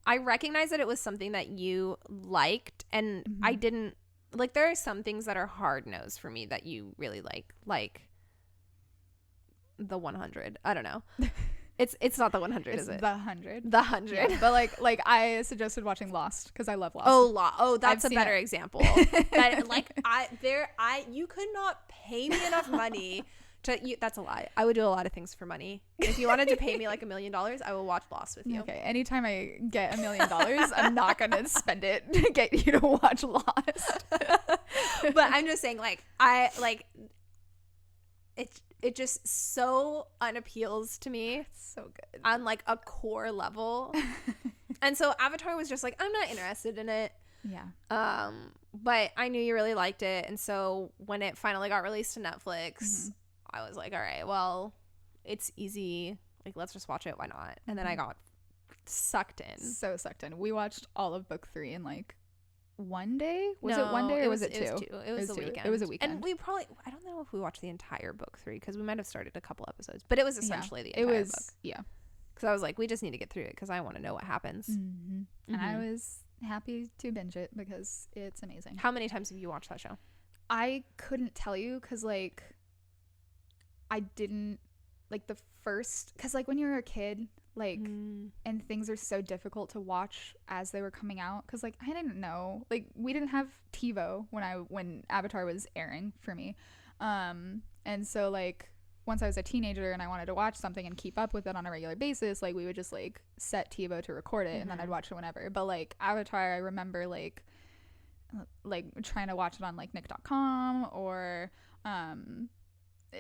S1: I recognized that it was something that you liked, and I didn't like. There are some things that are hard no's for me that you really like the 100. I don't know. It's not the 100,
S2: It's
S1: is it?
S2: the 100.
S1: The 100.
S2: Yeah, but like I suggested watching Lost because I love Lost.
S1: Oh, that's
S2: I've
S1: a better
S2: seen it.
S1: example. That like you could not pay me enough money to. That's a lie. I would do a lot of things for money. If you wanted to pay me like $1 million, I will watch Lost with you.
S2: Okay. Anytime I get $1 million, I'm not gonna spend it to get you to watch Lost.
S1: But I'm just saying, like, I like it just so unappeals to me.
S2: It's so good
S1: On like a core level. And so Avatar was just like, I'm not interested in it.
S2: Yeah.
S1: But I knew you really liked it, and so when it finally got released to Netflix, I was like, all right, well, it's easy. Like, let's just watch it. Why not? And then I got sucked in.
S2: So sucked in. We watched all of book 3 in like one day. Was it one day or was it 2?
S1: It was a weekend.
S2: It was a weekend.
S1: And we probably, I don't know if we watched the entire book 3 because we might have started a couple episodes, but it was essentially the entire book.
S2: Yeah.
S1: Because I was like, we just need to get through it because I want to know what happens.
S2: And I was happy to binge it because it's amazing.
S1: How many times have you watched that show?
S2: I couldn't tell you because like I didn't like the first, because like when you're a kid, like and things are so difficult to watch as they were coming out, because like I didn't know, like we didn't have TiVo when Avatar was airing for me, and so like once I was a teenager and I wanted to watch something and keep up with it on a regular basis, like we would just like set TiVo to record it and then I'd watch it whenever. But like Avatar, I remember like trying to watch it on like Nick.com or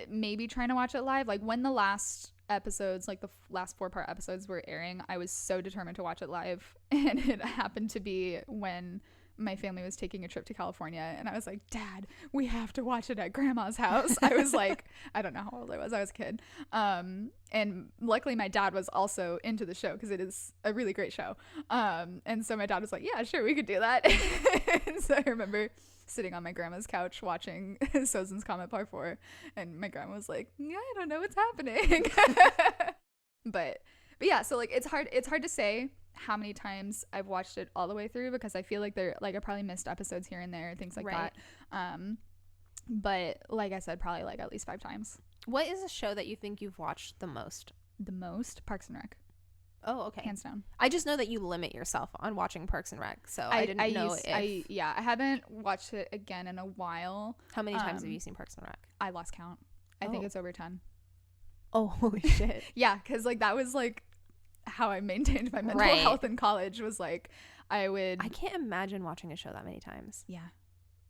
S2: maybe trying to watch it live. Like when the last episodes, like the last 4-part episodes were airing, I was so determined to watch it live, and it happened to be when my family was taking a trip to California, and I was like, Dad, we have to watch it at Grandma's house. I was like, I don't know how old I was a kid, and luckily my dad was also into the show because it is a really great show, and so my dad was like, yeah, sure, we could do that. And so I remember sitting on my grandma's couch watching Sozin's Comet Part 4, and my grandma was like, yeah, I don't know what's happening. but yeah, so like it's hard to say how many times I've watched it all the way through, because I feel like I probably missed episodes here and there, things like that. But like I said, probably like at least 5 times.
S1: What is a show that you think you've watched the most?
S2: Parks and Rec.
S1: Oh, okay.
S2: Hands down.
S1: I just know that you limit yourself on watching Parks and Rec, so I didn't know if...
S2: I haven't watched it again in a while.
S1: How many times have you seen Parks and Rec?
S2: I lost count. I think it's over 10.
S1: Oh, holy shit.
S2: Yeah, because like that was like how I maintained my mental health in college, was like I
S1: can't imagine watching a show that many times.
S2: Yeah,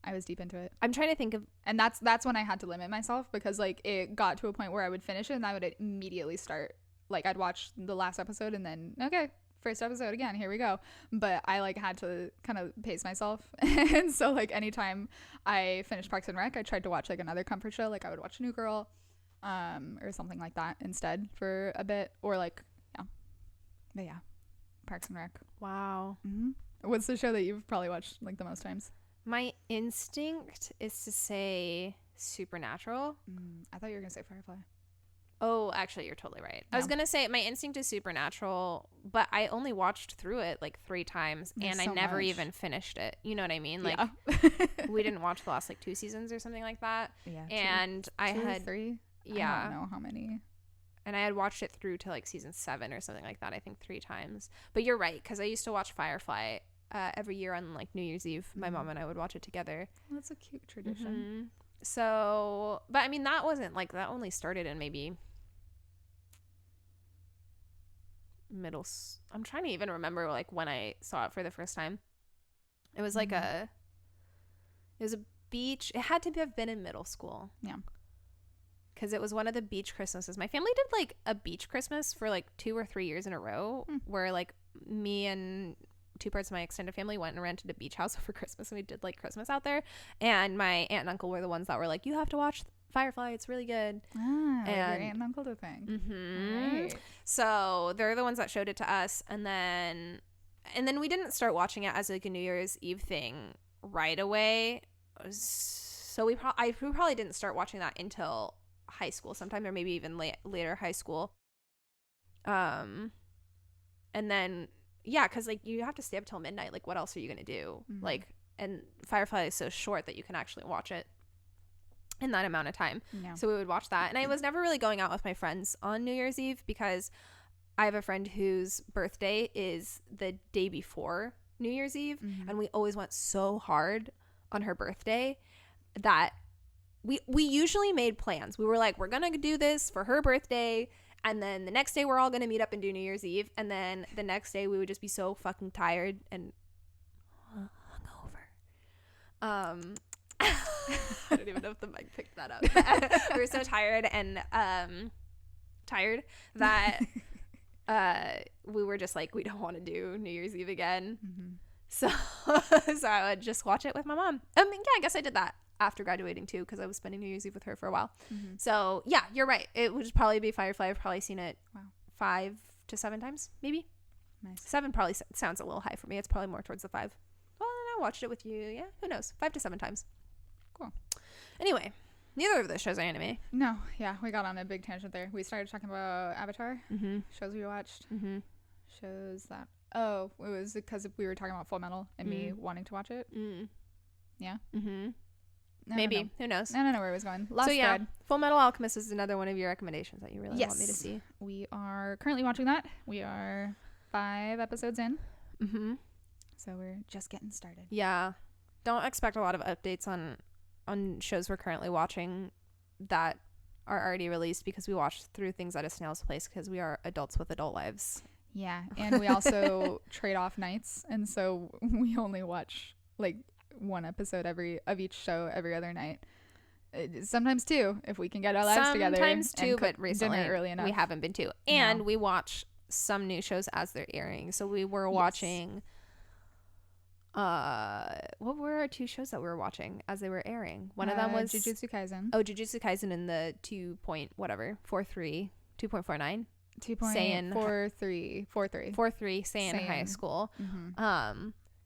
S2: I was deep into it.
S1: I'm trying to think of,
S2: and that's when I had to limit myself, because like it got to a point where I would finish it and I would immediately start, like I'd watch the last episode and then okay, first episode again, here we go. But I like had to kind of pace myself. And so like anytime I finished Parks and Rec, I tried to watch like another comfort show, like I would watch New Girl or something like that instead for a bit, or like but yeah, Parks and Rec.
S1: Wow.
S2: What's the show that you've probably watched like the most times?
S1: My instinct is to say Supernatural.
S2: I thought you were gonna say Firefly.
S1: Oh, actually, you're totally right.
S2: Yeah.
S1: I was gonna say my instinct is Supernatural, but I only watched through it like 3 times, and I never even finished it. You know what I mean? Like we didn't watch the last like 2 seasons or something like that.
S2: Yeah.
S1: And I had
S2: 3.
S1: Yeah.
S2: I don't know how many.
S1: And I had watched it through to like season 7 or something like that, I think 3 times. But you're right, because I used to watch Firefly every year on like New Year's Eve. My mom and I would watch it together.
S2: Well, that's a cute tradition.
S1: So, but I mean, that wasn't like, that only started in maybe I'm trying to even remember like when I saw it for the first time. It was like it was a beach. It had to have been in middle school.
S2: Yeah.
S1: Because it was one of the beach Christmases. My family did like a beach Christmas for like 2 or 3 years in a row, where like me and 2 parts of my extended family went and rented a beach house for Christmas, and we did like Christmas out there. And my aunt and uncle were the ones that were like, you have to watch Firefly, it's really good.
S2: And your aunt and uncle did thing.
S1: Right. So they're the ones that showed it to us, and then we didn't start watching it as like a New Year's Eve thing right away. So I probably didn't start watching that until high school sometime, or maybe even later high school. And then because like you have to stay up till midnight. Like, what else are you gonna do? Like, and Firefly is so short that you can actually watch it in that amount of time. So we would watch that, and I was never really going out with my friends on New Year's Eve because I have a friend whose birthday is the day before New Year's Eve, and we always went so hard on her birthday that we usually made plans. We were like, we're gonna do this for her birthday, and then the next day we're all gonna meet up and do New Year's Eve, and then the next day we would just be so fucking tired and hungover. I don't even know if the mic picked that up. We were so tired and tired that we were just like, we don't want to do New Year's Eve again. So I would just watch it with my mom. I mean, I guess I did that after graduating too, because I was spending New Year's Eve with her for a while. So yeah, you're right. It would probably be Firefly. I've probably seen it 5 to 7 times, maybe.
S2: Nice.
S1: 7 probably sounds a little high for me. It's probably more towards the 5. Well, then I watched it with you. Yeah, who knows? 5 to 7 times.
S2: Cool.
S1: Anyway, neither of those shows are anime.
S2: No, yeah, we got on a big tangent there. We started talking about Avatar, shows we watched, shows that. Oh, it was because we were talking about Full Metal and me wanting to watch it. Yeah.
S1: Maybe. Who knows?
S2: I don't know where it was going. Lost Thread.
S1: Full Metal Alchemist is another one of your recommendations that you really want me to see.
S2: We are currently watching that. We are 5 episodes in. So we're just getting started.
S1: Yeah. Don't expect a lot of updates on shows we're currently watching that are already released, because we watch through things at a snail's pace because we are adults with adult lives.
S2: Yeah, and we also trade off nights, and so we only watch like 1 episode of each show every other night. Sometimes 2 if we can get our lives together.
S1: Sometimes 2, but recently
S2: early enough.
S1: We haven't been 2. And we watch some new shows as they're airing. So we were watching what were our 2 shows that we were watching as they were airing? One of them was
S2: Jujutsu Kaisen.
S1: Oh, Jujutsu Kaisen in the 2.43 2.49
S2: 2.43
S1: Saiyan High School.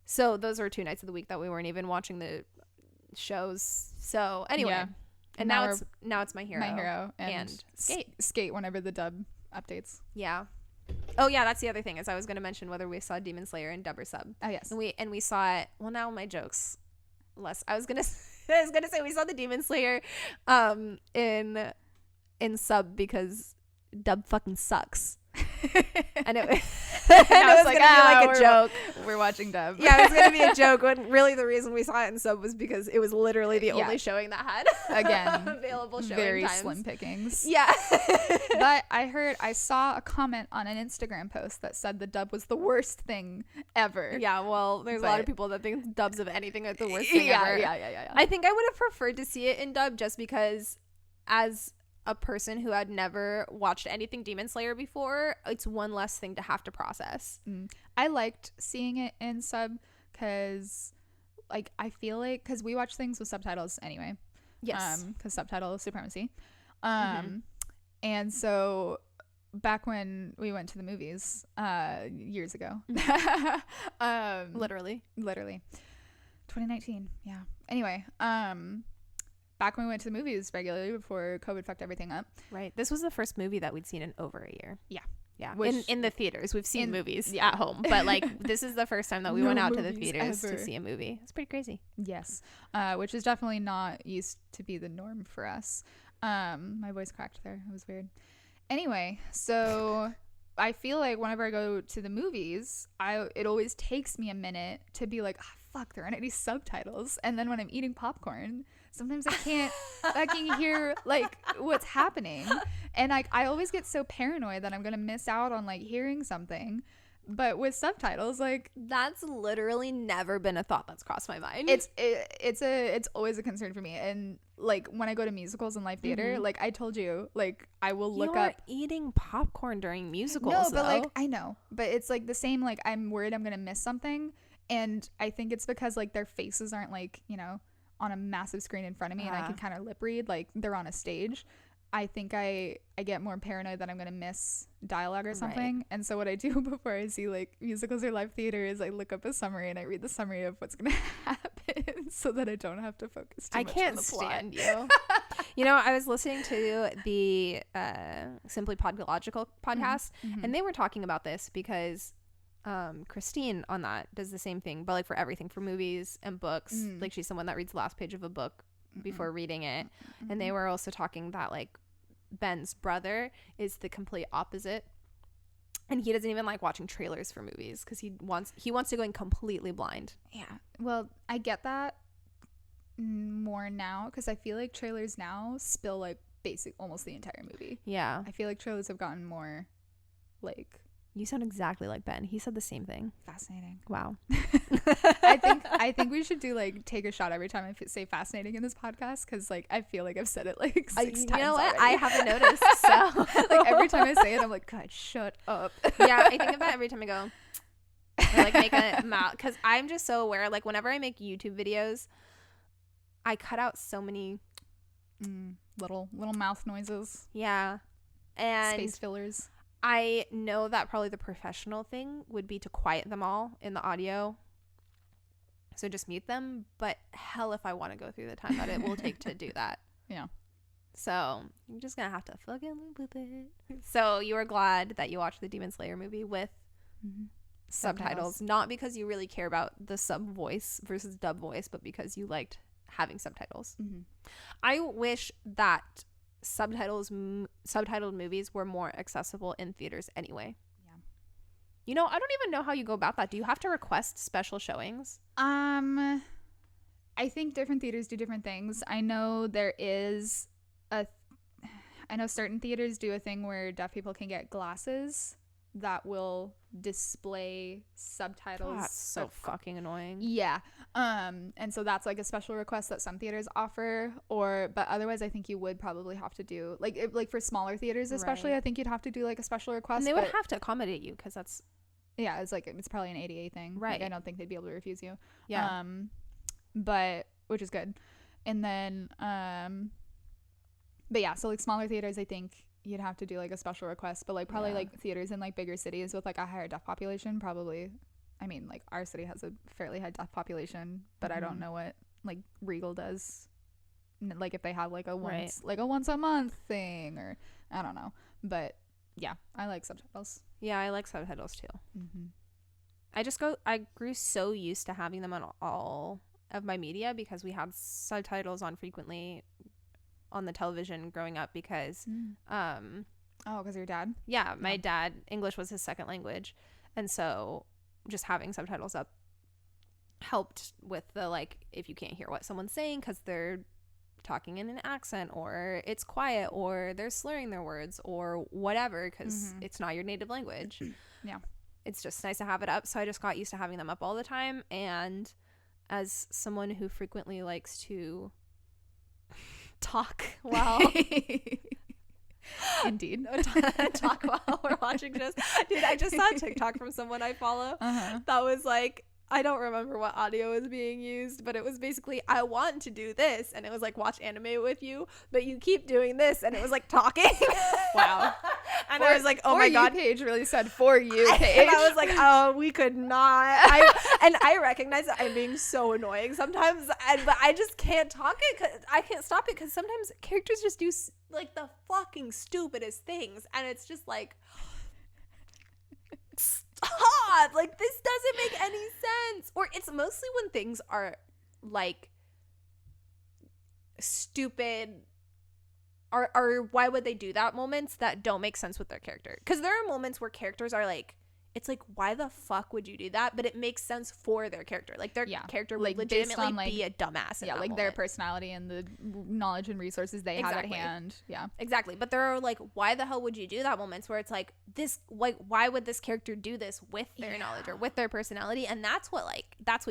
S1: So those were 2 nights of the week that we weren't even watching the shows. So anyway, and now it's My Hero and
S2: Skate whenever the dub updates.
S1: Yeah. Oh yeah, that's the other thing, is I was going to mention whether we saw Demon Slayer in dub or sub.
S2: Oh yes.
S1: And we saw it. Well, now my joke's less. I was gonna say we saw the Demon Slayer in sub because dub fucking sucks. And it was gonna be like a joke.
S2: We're watching dub.
S1: Yeah, it was gonna be a joke when really the reason we saw it in sub was because it was literally the only showing that had
S2: again
S1: available showing
S2: very
S1: times.
S2: Slim pickings.
S1: Yeah.
S2: But I saw a comment on an Instagram post that said the dub was the worst thing ever.
S1: Yeah, well, there's a lot of people that think dubs of anything are the worst thing ever.
S2: Yeah.
S1: I think I would have preferred to see it in dub just because, as a person who had never watched anything Demon Slayer before, it's one less thing to have to process.
S2: I liked seeing it in sub because, like, I feel like, because we watch things with subtitles anyway.
S1: Yes.
S2: Because subtitle supremacy. And so back when we went to the movies years ago,
S1: literally
S2: 2019. Yeah. Anyway, back when we went to the movies regularly before COVID fucked everything up.
S1: Right. This was the first movie that we'd seen in over a year.
S2: Yeah.
S1: Yeah. In the theaters. We've seen movies at home. But like this is the first time that we went out to the theaters to see a movie. It's pretty crazy.
S2: Yes. Which is definitely not used to be the norm for us. My voice cracked there. It was weird. Anyway, so I feel like whenever I go to the movies, it always takes me a minute to be like, oh, fuck, there aren't any subtitles. And then when I'm eating popcorn, sometimes I can't fucking hear like what's happening. And like I always get so paranoid that I'm gonna miss out on like hearing something. But with subtitles, like
S1: that's literally never been a thought that's crossed my mind.
S2: It's always a concern for me. And like when I go to musicals and live theater, like I told you, like I will look up
S1: eating popcorn during musicals.
S2: No, but like I know, but it's like the same. Like I'm worried I'm gonna miss something, and I think it's because like their faces aren't like, you know, on a massive screen in front of me, and I can kind of lip read like they're on a stage. I think I get more paranoid that I'm gonna miss dialogue or something. Right. And so what I do before I see like musicals or live theater is I look up a summary and I read the summary of what's gonna happen so that I don't have to focus too much on the plot. I can't stand you.
S1: You know, I was listening to the Simply Podological podcast, and they were talking about this because Christine on that does the same thing, but like for everything, for movies and books. Like she's someone that reads the last page of a book before reading it. And they were also talking that like Ben's brother is the complete opposite, and he doesn't even like watching trailers for movies because he wants to go in completely blind.
S2: Yeah, well, I get that more now because I feel like trailers now spill like almost the entire movie.
S1: Yeah,
S2: I feel like trailers have gotten more like.
S1: You sound exactly like Ben. He said the same thing.
S2: Fascinating.
S1: Wow.
S2: I think we should do like take a shot every time I say fascinating in this podcast because like I feel like I've said it like 6 times.
S1: You know what?
S2: Already.
S1: I haven't noticed. So
S2: like every time I say it, I'm like, God, shut up.
S1: Yeah, I think about it every time I go. Or like make a mouth because I'm just so aware. Like whenever I make YouTube videos, I cut out so many
S2: little mouth noises.
S1: Yeah, and
S2: space fillers.
S1: I know that probably the professional thing would be to quiet them all in the audio. So just mute them. But hell if I want to go through the time that it will take to do that.
S2: Yeah.
S1: So I'm just going to have to fucking live with it. So you were glad that you watched the Demon Slayer movie with subtitles. Not because you really care about the sub voice versus dub voice, but because you liked having subtitles. I wish that subtitled movies were more accessible in theaters anyway. Yeah. You know, I don't even know how you go about that. Do you have to request special showings?
S2: I think different theaters do different things. I know certain theaters do a thing where deaf people can get glasses that will display subtitles.
S1: That's so fucking annoying.
S2: Yeah. And so that's like a special request that some theaters offer, but otherwise I think you would probably have to do like for smaller theaters especially, right. I think you'd have to do like a special request.
S1: And they would have to accommodate you because that's
S2: it's probably an ADA thing.
S1: Right.
S2: Like, I don't think they'd be able to refuse you.
S1: Yeah.
S2: But which is good. And then but yeah, so like smaller theaters I think you'd have to do like a special request, but like probably like theaters in like bigger cities with like a higher deaf population probably. I mean, like our city has a fairly high deaf population, but I don't know what like Regal does, like if they have like a once a month thing, or I don't know. But yeah, I like subtitles.
S1: Yeah, I like subtitles too. I grew so used to having them on all of my media because we had subtitles on frequently on the television growing up because
S2: because your dad?
S1: Yeah, my dad, English was his second language, and so just having subtitles up helped with the like if you can't hear what someone's saying because they're talking in an accent or it's quiet or they're slurring their words or whatever because it's not your native language.
S2: Yeah,
S1: it's just nice to have it up. So I just got used to having them up all the time, and as someone who frequently likes to talk while
S2: indeed
S1: talk while we're watching shows. Dude, I just saw a TikTok from someone I follow that was like, I don't remember what audio is being used, but it was basically, I want to do this, and it was like, watch anime with you, but you keep doing this, and it was like talking.
S2: Wow.
S1: And I was like, oh my god,
S2: page really said for you page.
S1: And I was like, oh, we could not. I recognize that I'm being so annoying sometimes, but I just can't I can't stop it because sometimes characters just do like the fucking stupidest things, and it's just like, stop, like this doesn't make any sense. Or it's mostly when things are like stupid or why would they do that moments that don't make sense with their character, because there are moments where characters are like, it's like, why the fuck would you do that? But it makes sense for their character. Like their character would legitimately on, like, be a dumbass.
S2: Yeah, like their personality and the knowledge and resources they have at hand. Yeah,
S1: exactly. But there are like, why the hell would you do that moments where it's like, this, like, why would this character do this with their knowledge or with their personality? And that's what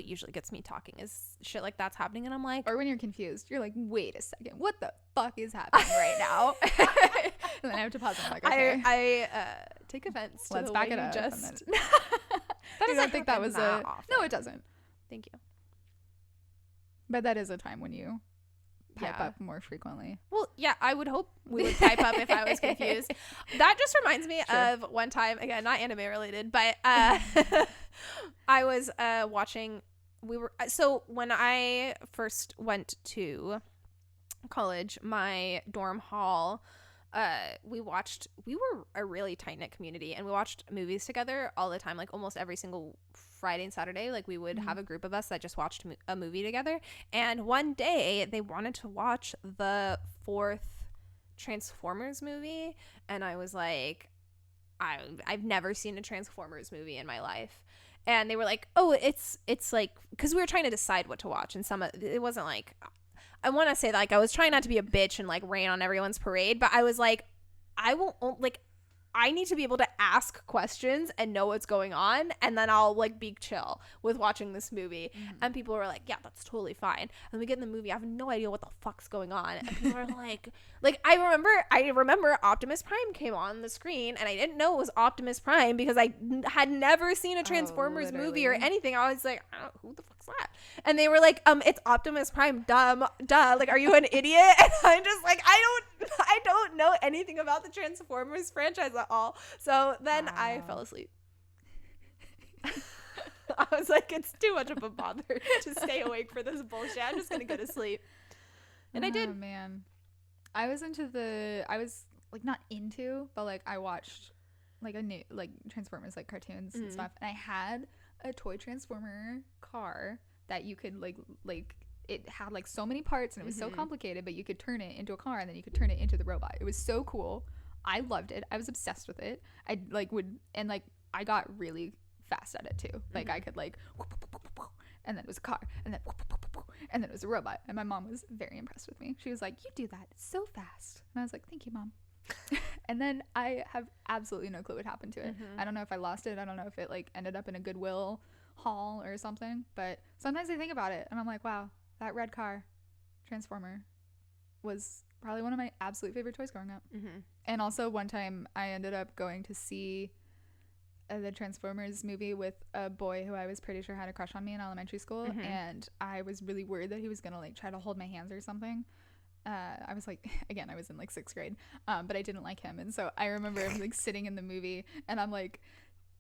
S1: usually gets me talking, is shit like that's happening. And I'm like,
S2: or when you're confused, you're like, wait a second, what the fuck is happening right now? And then I have to pause and I'm like, okay.
S1: I take offense to
S2: let's
S1: the
S2: back
S1: way
S2: it up.
S1: just
S2: I don't think that was a
S1: often.
S2: No, it doesn't.
S1: Thank you.
S2: But that is a time when you pipe up more frequently.
S1: Well, yeah, I would hope we would pipe up if I was confused. That just reminds me of one time, again, not anime related, but I was watching. So when I first went to college, my dorm hall, we were a really tight-knit community, and we watched movies together all the time, like almost every single Friday and Saturday. Like we would have a group of us that just watched a movie together. And one day they wanted to watch the 4th Transformers movie, and I was like, I've never seen a Transformers movie in my life. And they were like, oh, it's like, because we were trying to decide what to watch, and it wasn't like, I want to say that, like, I was trying not to be a bitch and like rain on everyone's parade, but I was like, I need to be able to ask questions and know what's going on, and then I'll like be chill with watching this movie. And people were like, yeah, that's totally fine. And we get in the movie, I have no idea what the fuck's going on, and people are like I remember Optimus Prime came on the screen, and I didn't know it was Optimus Prime because I had never seen a Transformers movie or anything. I was like, I don't know, who the fuck's that? And they were like, it's Optimus Prime, duh, like, are you an idiot? And I'm just like, I don't know anything about the Transformers franchise at all. So then I fell asleep. I was like, it's too much of a bother to stay awake for this bullshit. I'm just gonna go to sleep. And I did.
S2: Man, I was like not into, but like I watched like a new like Transformers like cartoons and stuff, and I had a toy Transformer car that you could like it had like so many parts, and it was so complicated, but you could turn it into a car, and then you could turn it into the robot. It was so cool. I loved it. I was obsessed with it. I like I got really fast at it too. Like I could like, and then it was a car, and then it was a robot. And my mom was very impressed with me. She was like, "You do that so fast." And I was like, "Thank you, Mom." And then I have absolutely no clue what happened to it. I don't know if I lost it. I don't know if it like ended up in a Goodwill haul or something. But sometimes I think about it, and I'm like, wow, that red car, Transformer, was probably one of my absolute favorite toys growing up. And also one time I ended up going to see the Transformers movie with a boy who I was pretty sure had a crush on me in elementary school, and I was really worried that he was gonna like try to hold my hands or something. I was like, again, I was in like 6th grade, but I didn't like him, and so I remember like sitting in the movie, and I'm like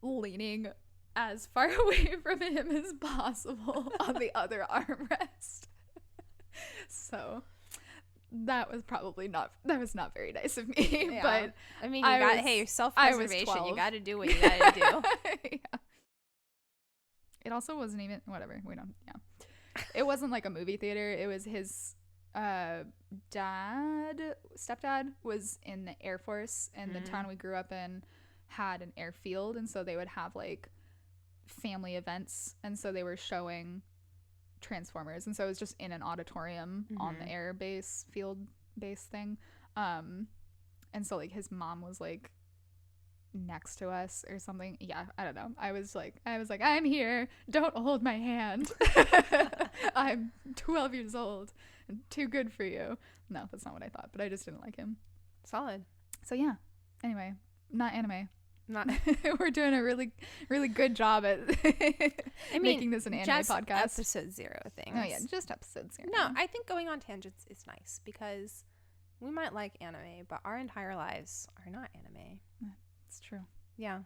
S2: leaning as far away from him as possible on the other armrest. So that was not very nice of me. Yeah. But
S1: I mean, your self-preservation, you got to do what you got to do.
S2: Yeah. It also wasn't even, whatever, it wasn't like a movie theater. It was his stepdad was in the Air Force, and the town we grew up in had an airfield, and so they would have like family events, and so they were showing Transformers, and so it was just in an auditorium on the air base field base thing, and so like his mom was like next to us or something. I don't know. I was like I'm here, don't hold my hand. I'm 12 years old and too good for you. No, that's not what I thought, but I just didn't like him.
S1: Solid.
S2: So yeah, anyway, not anime. We're doing a really, really good job at making this an anime podcast.
S1: Episode 0 things.
S2: Oh yeah, just episode 0.
S1: No, I think going on tangents is nice because we might like anime, but our entire lives are not anime.
S2: It's true.
S1: Yeah.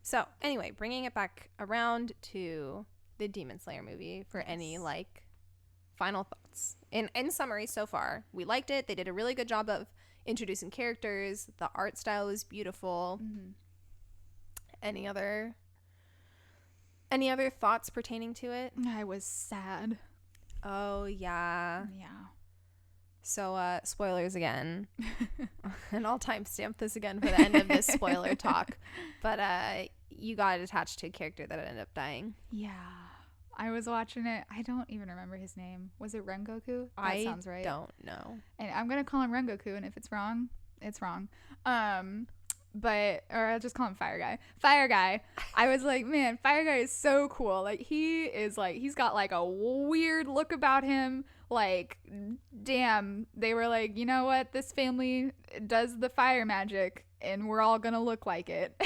S1: So anyway, bringing it back around to the Demon Slayer movie for any like final thoughts. In summary, so far, we liked it. They did a really good job of introducing characters. The art style was beautiful. Any other thoughts pertaining to it?
S2: I was sad.
S1: Oh yeah. So spoilers again. And I'll timestamp this again for the end of this spoiler talk. But you got attached to a character that ended up dying.
S2: Yeah. I was watching it. I don't even remember his name. Was it Rengoku? That sounds right.
S1: I don't know.
S2: And I'm going to call him Rengoku, and if it's wrong, it's wrong. But, or I'll just call him Fire Guy. Fire Guy. I was like, man, Fire Guy is so cool. Like, he is like, he's got like a weird look about him. Like, damn, they were like, you know what? This family does the fire magic, and we're all gonna look like it.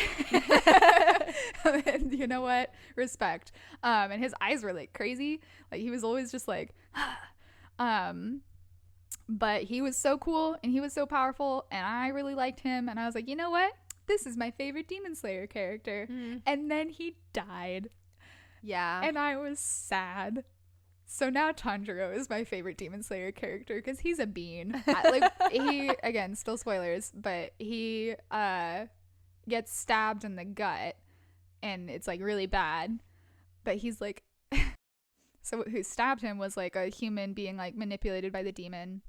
S2: And you know what? Respect. And his eyes were like crazy. Like, he was always just like, but he was so cool and he was so powerful, and I really liked him. And I was like, you know what? This is my favorite Demon Slayer character. And then he died.
S1: Yeah.
S2: And I was sad. So now Tanjiro is my favorite Demon Slayer character because he's a bean. He, again, still spoilers, but he gets stabbed in the gut and it's like really bad. But he's like, so who stabbed him was like a human being like manipulated by the demon.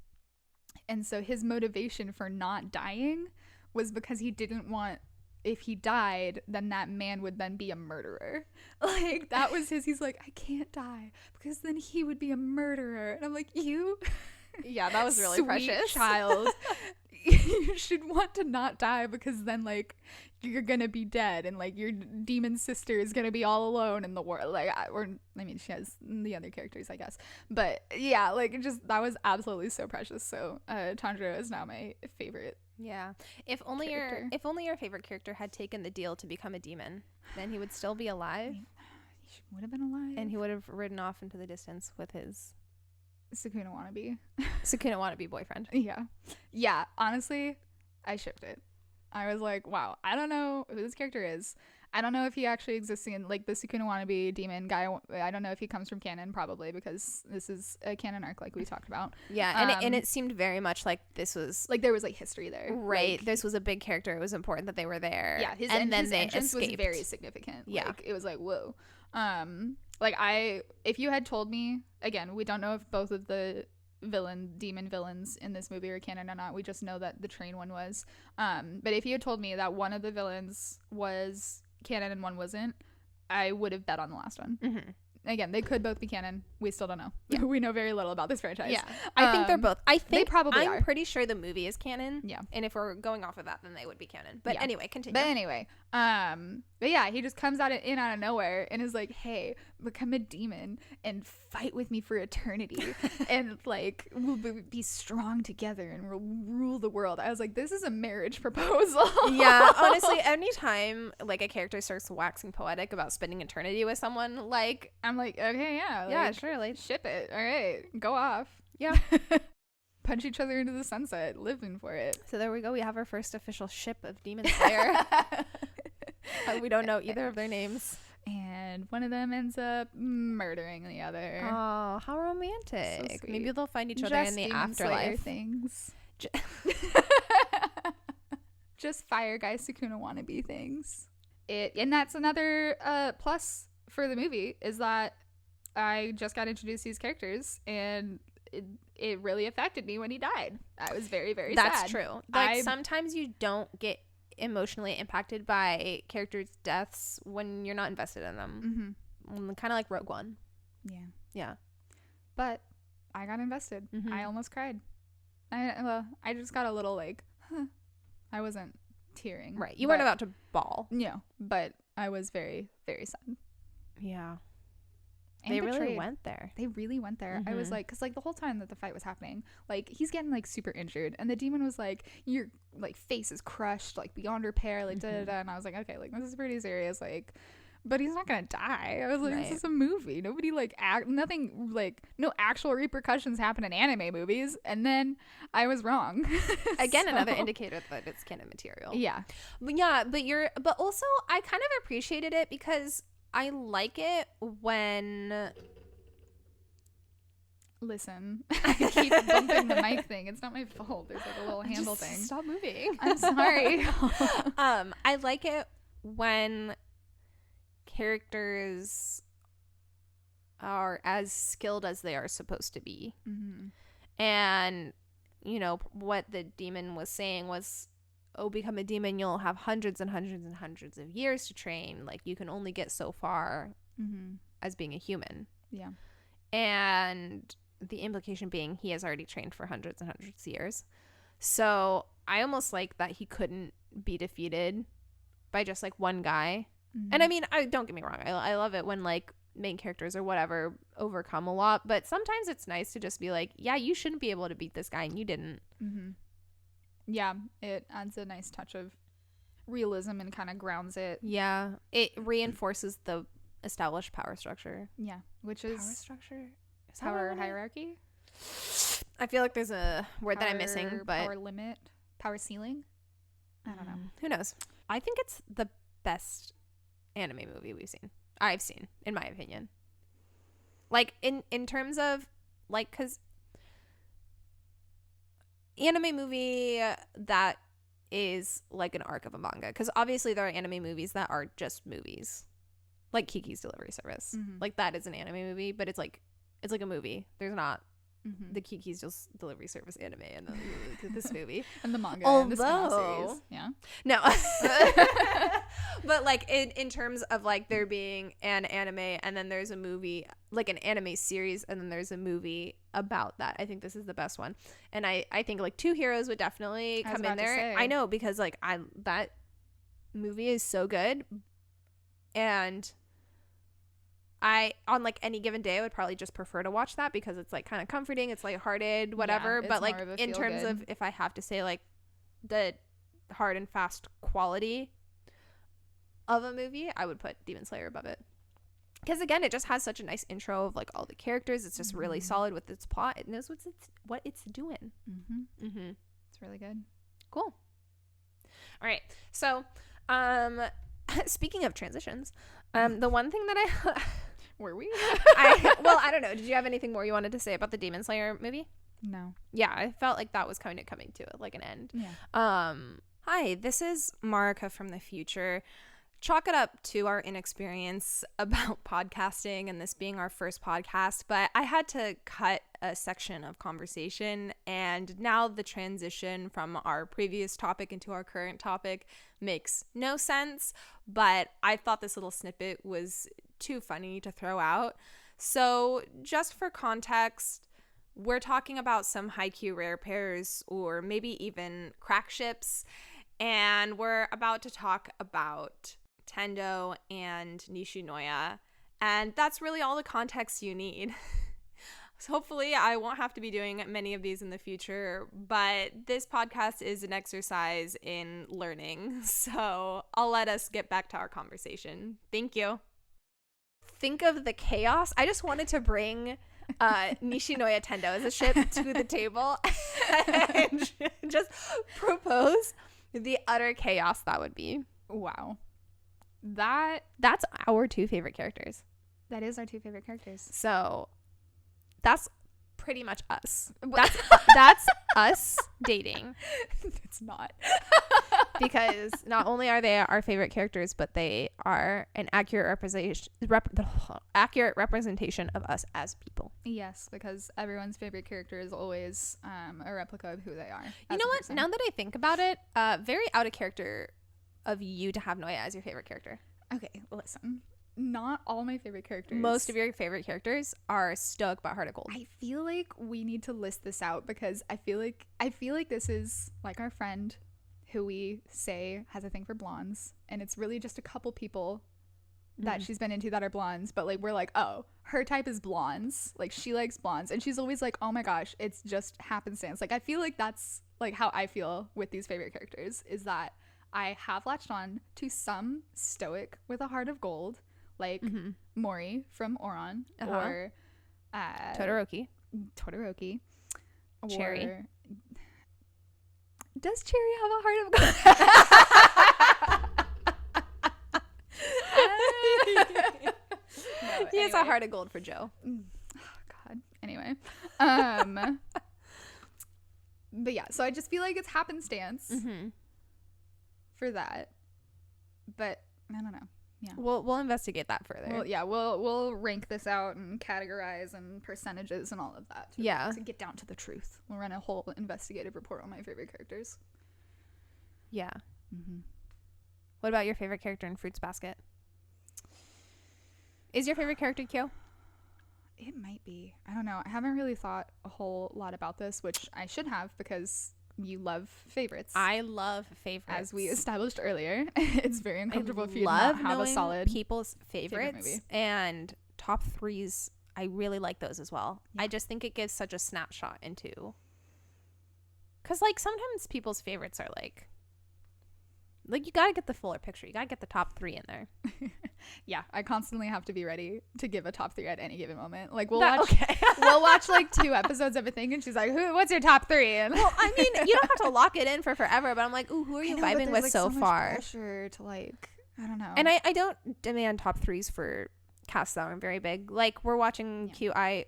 S2: And so his motivation for not dying was because he didn't want, if he died, then that man would then be a murderer. Like, that was he's like, I can't die because then he would be a murderer. And I'm like, you?
S1: Yeah, that was really
S2: sweet
S1: precious.
S2: Child. You should want to not die because then, like, you're gonna be dead and, like, your demon sister is gonna be all alone in the world. Like, I mean, she has the other characters, I guess. But, yeah, like, that was absolutely so precious. So, Tanjiro is now my favorite.
S1: Yeah. If only your favorite character had taken the deal to become a demon, then he would still be alive.
S2: He would have been alive.
S1: And he would have ridden off into the distance with his
S2: Sukuna
S1: wannabe boyfriend.
S2: Yeah. Yeah, honestly, I shipped it. I was like, wow, I don't know who this character is. I don't know if he actually exists in, like, the Sukuna wannabe demon guy. I don't know if he comes from canon, probably, because this is a canon arc, like we talked about.
S1: Yeah, and it seemed very much like this was...
S2: Like, there was, like, history there.
S1: Right.
S2: Like,
S1: this was a big character. It was important that they were there.
S2: Yeah, his entrance was very significant. Yeah. Like, it was like, whoa. Like, if you had told me, again, we don't know if both of the demon villains in this movie are canon or not. We just know that the train one was. But if you had told me that one of the villains was canon and one wasn't, I would have bet on the last one. Mm-hmm. Again, they could both be canon. We still don't know. Yeah. We know very little about this franchise.
S1: Yeah, I think they're both.
S2: They probably are.
S1: I'm pretty sure the movie is canon.
S2: Yeah,
S1: and if we're going off of that, then they would be canon. But anyway, continue.
S2: But anyway, but yeah, he just comes out of nowhere and is like, "Hey, become a demon and fight with me for eternity, and like we'll be strong together and we'll rule the world." I was like, "This is a marriage proposal."
S1: Yeah, honestly, anytime like a character starts waxing poetic about spending eternity with someone, like
S2: I'm like, okay, yeah, like,
S1: yeah, sure, like
S2: ship it. All right, go off.
S1: Yeah.
S2: Punch each other into the sunset, living for it.
S1: So there we go. We have our first official ship of Demon Slayer. We don't know either of their names.
S2: And one of them ends up murdering the other.
S1: Oh, how romantic.
S2: So
S1: maybe they'll find each other in the afterlife.
S2: Things. Just Fire Guy Sukuna wannabe things. And that's another plus for the movie, is that I just got introduced to these characters and it really affected me when he died. I was very, very sad.
S1: That's true. Like, sometimes you don't get emotionally impacted by characters' deaths when you're not invested in them. Mm-hmm. Kind of like Rogue One. Yeah.
S2: But I got invested. Mm-hmm. I almost cried. I just got a little like, huh. I wasn't tearing.
S1: Right. You weren't about to bawl.
S2: No, but I was very, very sad.
S1: Yeah.
S2: And
S1: they really went there.
S2: They really went there. Mm-hmm. I was like, because like the whole time that the fight was happening, like he's getting like super injured, and the demon was like, your like face is crushed like beyond repair, like da da da. And I was like, okay, like this is pretty serious, like, but he's not gonna die. I was like, This is a movie. Nobody like nothing like no actual repercussions happen in anime movies. And then I was wrong.
S1: Again, another indicator that it's canon material.
S2: Yeah,
S1: but also I kind of appreciated it because I like it when...
S2: Listen, I keep bumping the mic thing. It's not my fault. There's like a little handle thing.
S1: Stop moving.
S2: I'm sorry.
S1: I like it when characters are as skilled as they are supposed to be. Mm-hmm. And, you know, what the demon was saying was become a demon, you'll have hundreds and hundreds and hundreds of years to train. Like, you can only get so far as being a human.
S2: Yeah.
S1: And the implication being he has already trained for hundreds and hundreds of years. So I almost like that he couldn't be defeated by just like one guy. And I mean, don't get me wrong, I love it when like main characters or whatever overcome a lot, but sometimes it's nice to just be like, yeah, you shouldn't be able to beat this guy and you didn't.
S2: Yeah, it adds a nice touch of realism and kind of grounds it.
S1: Yeah, it reinforces the established power structure.
S2: Yeah, which is
S1: power structure,
S2: power hierarchy.
S1: I feel like there's a word that I'm missing, but
S2: power limit, power ceiling. I don't know.
S1: Who knows? I think it's the best anime movie I've seen, in my opinion. Like in terms of like, because anime movie that is like an arc of a manga, because obviously there are anime movies that are just movies, like Kiki's Delivery Service. Like, that is an anime movie, but it's like a movie. There's not the Kiki's just Delivery Service anime and this movie
S2: and the manga and the spin-off series. Yeah,
S1: no. But like in terms of like there being an anime and then there's a movie, like an anime series, and then there's a movie about that, I think this is the best one. And I think like Two Heroes would definitely come in there. I know, because like that movie is so good, and on like any given day I would probably just prefer to watch that because it's like kind of comforting, it's lighthearted, whatever. But like in terms of if I have to say like the hard and fast quality of a movie, I would put Demon Slayer above it, because again, it just has such a nice intro of like all the characters. It's just really solid with its plot. It knows what it's doing.
S2: It's really good.
S1: Cool. All right, so speaking of transitions, the one thing that I
S2: were we
S1: I don't know, did you have anything more you wanted to say about the Demon Slayer movie?
S2: No.
S1: Yeah, I felt like that was kind of coming to like an end.
S2: Yeah.
S1: Hi, this is Marika from the future. Chalk it up to our inexperience about podcasting and this being our first podcast, but I had to cut a section of conversation, and now the transition from our previous topic into our current topic makes no sense, but I thought this little snippet was too funny to throw out. So just for context, we're talking about some Haikyuu rare pairs, or maybe even crack ships, and we're about to talk about Tendo and Nishinoya, and that's really all the context you need. So hopefully I won't have to be doing many of these in the future, but this podcast is an exercise in learning, so I'll let us get back to our conversation. Thank you. Think of the chaos. I just wanted to bring Nishinoya Tendo as a ship to the table and just propose the utter chaos that would be.
S2: Wow.
S1: That's our two favorite characters.
S2: That is our two favorite characters.
S1: So that's pretty much us. That's us dating.
S2: It's not.
S1: Because not only are they our favorite characters, but they are an accurate representation of us as people.
S2: Yes, because everyone's favorite character is always a replica of who they are.
S1: You know what? Now that I think about it, very out of character of you to have Noya as your favorite character.
S2: Okay, listen. Not all my favorite characters.
S1: Most of your favorite characters are stoic but heart of gold.
S2: I feel like we need to list this out, because I feel like this is like our friend who we say has a thing for blondes, and it's really just a couple people that she's been into that are blondes, but like we're like, oh, her type is blondes, like she likes blondes, and she's always like, oh my gosh, it's just happenstance. Like I feel like that's like how I feel with these favorite characters, is that I have latched on to some stoic with a heart of gold, like Mori from Ouran, or
S1: Todoroki,
S2: Cherry.
S1: Or...
S2: Does Cherry have a heart of gold? No,
S1: he has a heart of gold for Joe.
S2: Oh, God. Anyway, but yeah, so I just feel like it's happenstance for that, but I don't know. Yeah,
S1: we'll investigate that further.
S2: Well, yeah, we'll rank this out and categorize and percentages and all of that. To get down to the truth. We'll run a whole investigative report on my favorite characters.
S1: Yeah. Mm-hmm. What about your favorite character in Fruits Basket? Is your favorite character Kyo?
S2: It might be. I don't know. I haven't really thought a whole lot about this, which I should have because you love favorites.
S1: I love favorites.
S2: As we established earlier, it's very uncomfortable for you to not have a solid
S1: people's favorites and top threes. I really like those as well. Yeah. I just think it gives such a snapshot into, because like sometimes people's favorites are like you gotta get the fuller picture. You gotta get the top three in there.
S2: Yeah, I constantly have to be ready to give a top three at any given moment. Like we'll watch like 2 episodes of a thing, and she's like, "What's your top 3?" And
S1: well, I mean, you don't have to lock it in for forever, but I'm like, "Ooh, who are you vibing with like so far?"
S2: Pressure to like, I don't know.
S1: And I don't demand top threes for casts that are very big. Like we're watching Cute High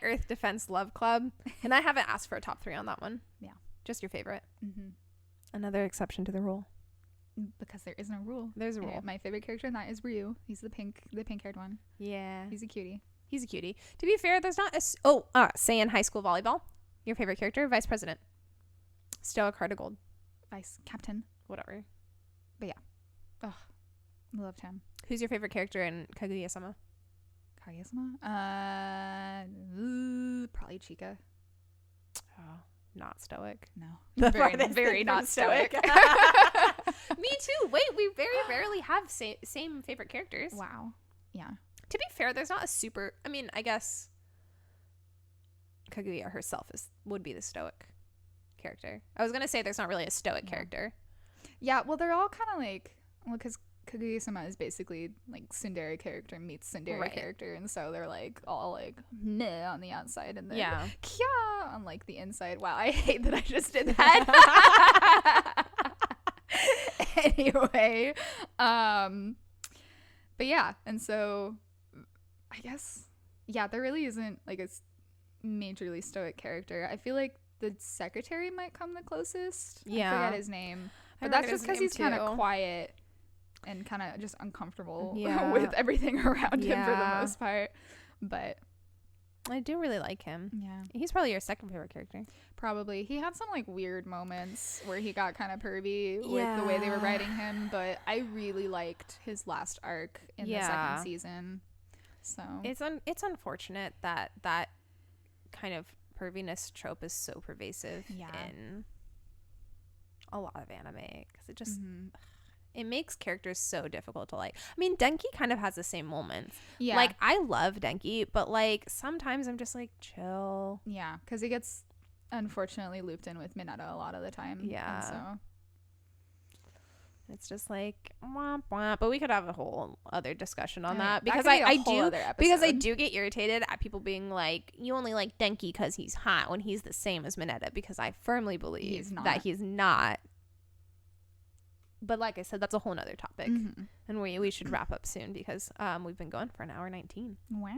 S1: Earth Defense Love Club, and I haven't asked for a top 3 on that one. Yeah, just your favorite. Mm-hmm. Another exception to the rule.
S2: Because there is no rule.
S1: There's a rule.
S2: My favorite character in that is Ryu. He's the pink haired one.
S1: Yeah.
S2: He's a cutie.
S1: To be fair, there's not a say in high school volleyball. Your favorite character? Vice president. Stoic Heart of Gold.
S2: Vice captain.
S1: Whatever.
S2: But yeah. Ugh. I loved him.
S1: Who's your favorite character in Kaguya-sama?
S2: Probably Chika.
S1: Oh, not stoic.
S2: No. Very not stoic.
S1: Me too. Wait, we very rarely have same favorite characters.
S2: Wow. Yeah.
S1: To be fair, there's not a super... I mean, I guess Kaguya herself would be the stoic character. I was going to say there's not really a stoic character.
S2: Yeah, well, they're all kind of like... Well, because Kaguya-sama is basically like tsundere character meets tsundere character, and so they're like all like meh on the outside and then kya on like the inside. Wow, I hate that I just did that. Anyway, but yeah, and so I guess there really isn't like a majorly stoic character. I feel like the secretary might come the closest. I forget his name, but that's just because he's kind of quiet and kind of just uncomfortable with everything around him for the most part. But
S1: I do really like him.
S2: Yeah.
S1: He's probably your second favorite character.
S2: Probably. He had some like weird moments where he got kind of pervy with the way they were writing him, but I really liked his last arc in the second season. So
S1: it's unfortunate that kind of perviness trope is so pervasive in a lot of anime, because it just it makes characters so difficult to like. I mean, Denki kind of has the same moments. Yeah. Like, I love Denki, but, like, sometimes I'm just like, chill.
S2: Yeah, because he gets, unfortunately, looped in with Mineta a lot of the time.
S1: Yeah.
S2: And so
S1: it's just like, womp womp. But we could have a whole other discussion on that. Because
S2: that
S1: I do get irritated at people being like, you only like Denki because he's hot when he's the same as Mineta. Because I firmly believe that he's not. But like I said, that's a whole nother topic, and we should wrap up soon because we've been going for an hour 19.
S2: Wow.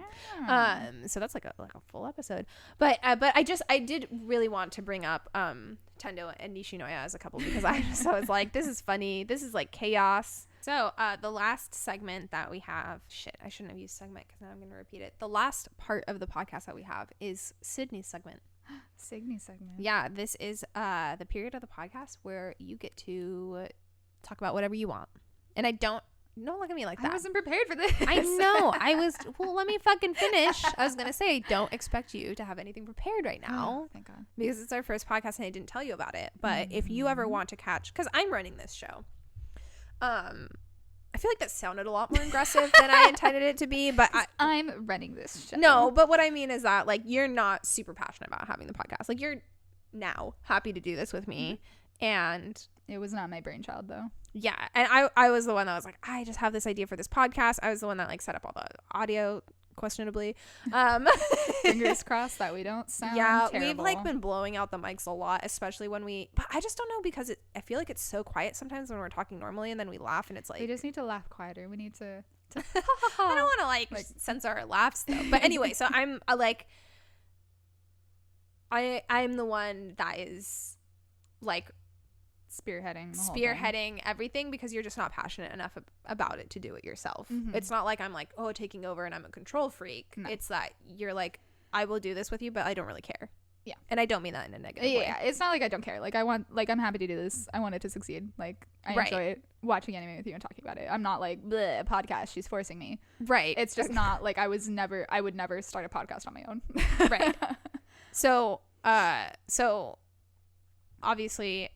S1: So that's like a full episode. But I did really want to bring up Tendo and Nishinoya as a couple, because I was like, this is funny. This is like chaos. So the last segment that we have, I shouldn't have used segment because now I'm going to repeat it. The last part of the podcast that we have is Sydney's segment.
S2: Sydney's segment.
S1: Yeah, this is the period of the podcast where you get to talk about whatever you want. And don't look at me like that.
S2: I wasn't prepared for this.
S1: I know. Well, let me fucking finish. I was going to say, I don't expect you to have anything prepared right now.
S2: Oh, thank God.
S1: Because it's our first podcast and I didn't tell you about it. But if you ever want to catch, because I'm running this show. I feel like that sounded a lot more aggressive than I intended it to be, but
S2: I'm running this show.
S1: No, but what I mean is that, like, you're not super passionate about having the podcast. Like, you're now happy to do this with me. And
S2: it was not my brainchild, though.
S1: Yeah, and I was the one that was like, I just have this idea for this podcast. I was the one that like set up all the audio, questionably.
S2: Fingers crossed that we don't sound terrible.
S1: We've like been blowing out the mics a lot, especially when but I just don't know, because I feel like it's so quiet sometimes when we're talking normally, and then we laugh and it's like,
S2: we just need to laugh quieter. We need to
S1: I don't want to like censor our laughs though. But anyway, so I'm I'm the one that is like spearheading everything, because you're just not passionate enough about it to do it yourself. It's not like I'm like, taking over and I'm a control freak. No. It's that you're like, I will do this with you, but I don't really care.
S2: Yeah.
S1: And I don't mean that in a negative way.
S2: Yeah, it's not like I don't care. Like, I'm happy to do this. I want it to succeed. Like, I enjoy it, watching anime with you and talking about it. I'm not like, bleh, a podcast, she's forcing me.
S1: Right.
S2: It's just not like I would never start a podcast on my own.
S1: Right. So obviously,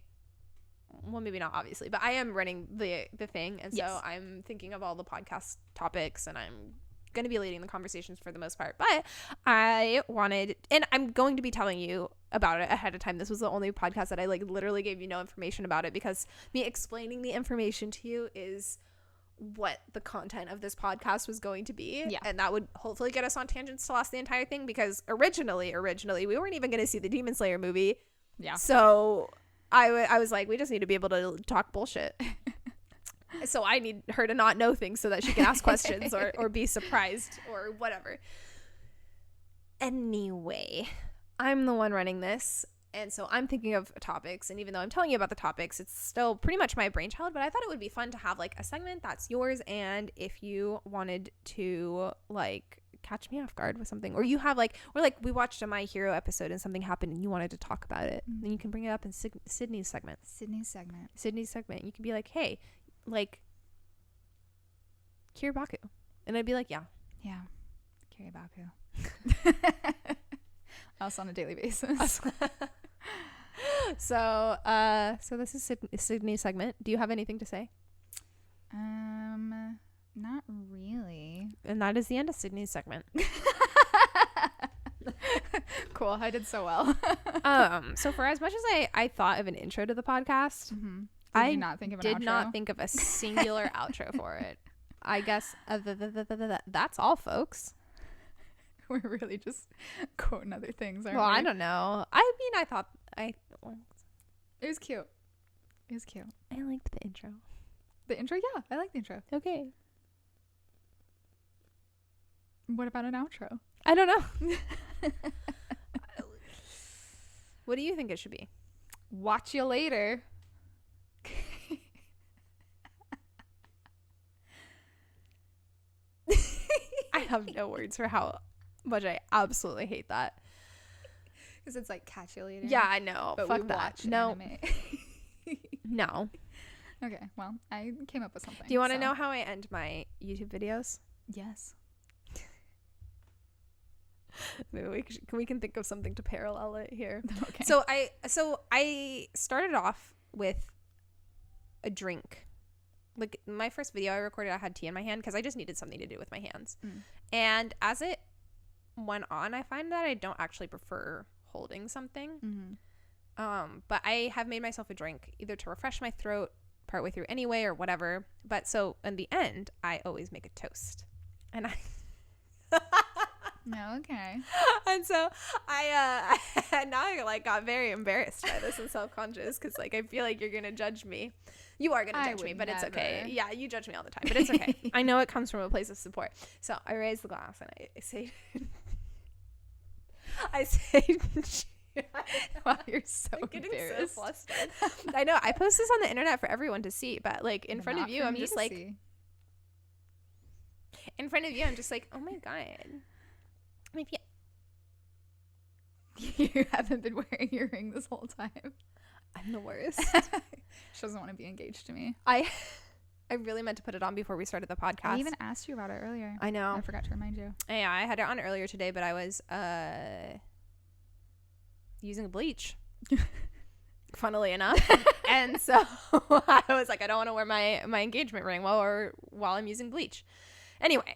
S1: well, maybe not obviously, but I am running the thing. And so I'm thinking of all the podcast topics, and I'm going to be leading the conversations for the most part. But I wanted, and I'm going to be telling you about it ahead of time. This was the only podcast that I like literally gave you no information about it, because me explaining the information to you is what the content of this podcast was going to be. Yeah. And that would hopefully get us on tangents to last the entire thing, because originally we weren't even going to see the Demon Slayer movie. Yeah. So I was like, we just need to be able to talk bullshit. So I need her to not know things so that she can ask questions or be surprised or whatever. Anyway, I'm the one running this. And so I'm thinking of topics. And even though I'm telling you about the topics, it's still pretty much my brainchild. But I thought it would be fun to have like a segment that's yours. And if you wanted to like catch me off guard with something, or you have like, or like we watched a My Hero episode and something happened and you wanted to talk about it, then you can bring it up in Sydney's segment. Sydney's segment. You can be like, hey, like Kiribaku, and I'd be like, yeah, Kiribaku.
S2: Also on a daily basis.
S1: So this is Sydney's segment. Do you have anything to say?
S2: Not really.
S1: And that is the end of Sydney's segment.
S2: Cool. I did so well.
S1: So for as much as I thought of an intro to the podcast, I did not think of a singular outro for it. I guess that's all, folks.
S2: We're really just quoting other things, aren't
S1: we?
S2: I
S1: don't know. I mean,
S2: it was cute.
S1: I liked the intro.
S2: The intro? Yeah, I like the intro.
S1: Okay.
S2: What about an outro?
S1: I don't know. What do you think it should be?
S2: Watch you later.
S1: I have no words for how much I absolutely hate that.
S2: Because it's like catch you later.
S1: Yeah, I know.
S2: But
S1: fuck that. No. No.
S2: Okay, well, I came up with something.
S1: Do you want to know how I end my YouTube videos?
S2: Yes.
S1: Maybe we can think of something to parallel it here.
S2: Okay.
S1: So I started off with a drink. Like my first video I recorded, I had tea in my hand because I just needed something to do with my hands. And as it went on, I find that I don't actually prefer holding something. But I have made myself a drink either to refresh my throat partway through anyway or whatever. But so in the end, I always make a toast. And I
S2: No, okay.
S1: And so I now I like got very embarrassed by this and self-conscious because like I feel like you're gonna judge me. You are gonna judge me, but it's okay. Yeah, you judge me all the time, but it's okay. I know it comes from a place of support. So I raise the glass and I say
S2: Wow, you're so embarrassed.
S1: So flustered. I know. I post this on the internet for everyone to see, but like in front of you, I'm just like in front of you, I'm just like, oh my god. Maybe
S2: you haven't been wearing your ring this whole time.
S1: I'm the worst.
S2: She doesn't want to be engaged to me.
S1: I really meant to put it on before we started the podcast.
S2: I even asked you about it earlier.
S1: I know.
S2: I forgot to remind you.
S1: Yeah, I had it on earlier today, but I was using bleach. Funnily enough. And so I was like, I don't want to wear my engagement ring while I'm using bleach. Anyway,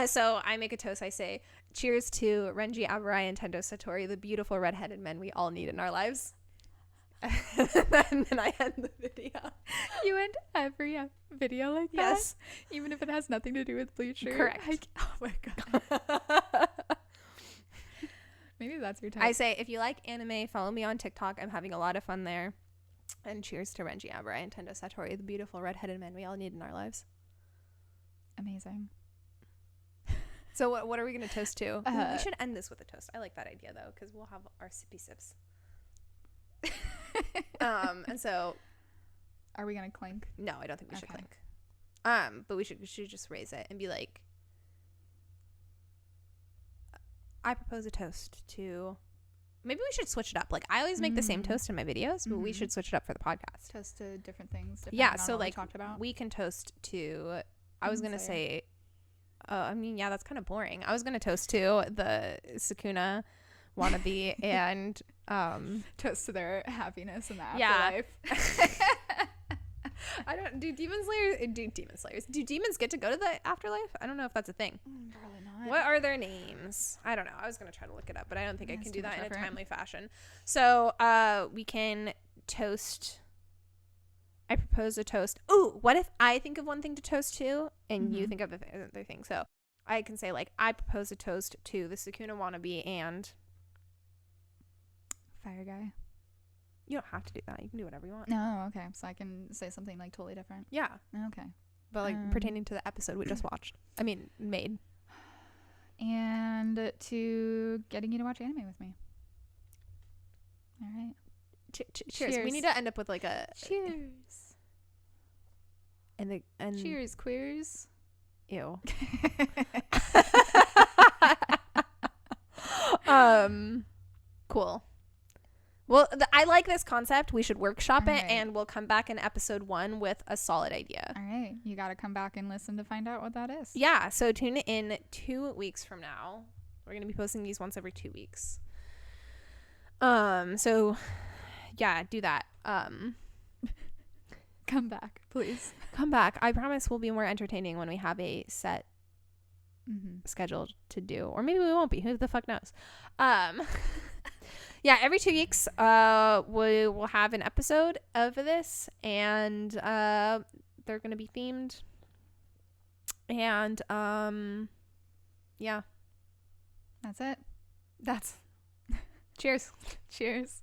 S1: so I make a toast. I say, cheers to Renji, Aburai, and Tendo Satori, the beautiful redheaded men we all need in our lives. And then I end the video.
S2: You end every video like that? Yes. Even if it has nothing to do with bleach?
S1: Correct.
S2: Oh my god. Maybe that's your type.
S1: I say, if you like anime, follow me on TikTok. I'm having a lot of fun there. And cheers to Renji, Aburai, and Tendo Satori, the beautiful redheaded men we all need in our lives.
S2: Amazing.
S1: So what are we going to toast to? We should end this with a toast. I like that idea, though, because we'll have our sippy sips. And so...
S2: Are we going to clink?
S1: No, I don't think we should clink. But we should just raise it and be like, I propose a toast to maybe we should switch it up. Like I always make the same toast in my videos, but we should switch it up for the podcast.
S2: Toast to different things.
S1: Yeah, so
S2: on what
S1: like
S2: we talked about.
S1: we can toast to. I was gonna say, I mean, yeah, that's kind of boring. I was gonna toast to the Sukuna wannabe and
S2: toast to their happiness in the afterlife.
S1: I don't do demon slayers. Do demons get to go to the afterlife? I don't know if that's a thing.
S2: Probably not.
S1: What are their names? I don't know. I was gonna try to look it up, but I don't think I can do that in a timely fashion. So we can toast. I propose a toast. Ooh, what if I think of one thing to toast to and you think of the other thing? So I can say like I propose a toast to the Sukuna wannabe and
S2: Fire guy.
S1: You don't have to do that. You can do whatever you want.
S2: No, okay. So I can say something like totally different.
S1: Yeah.
S2: Okay.
S1: But like pertaining to the episode we just watched. I mean, made.
S2: And to getting you to watch anime with me. All right.
S1: Cheers. We need to end up with like a
S2: cheers.
S1: And
S2: cheers, queers.
S1: Ew. Cool. Well, I like this concept. We should workshop it, and we'll come back in episode 1 with a solid idea.
S2: All right. You got to come back and listen to find out what that is.
S1: Yeah. So tune in 2 weeks from now. We're going to be posting these once every 2 weeks. So yeah, do that.
S2: Come back, please.
S1: Come back. I promise we'll be more entertaining when we have a set schedule to do, or maybe we won't be. Who the fuck knows? Yeah, every 2 weeks, we will have an episode of this, and they're gonna be themed. And yeah,
S2: that's it.
S1: Cheers.
S2: Cheers.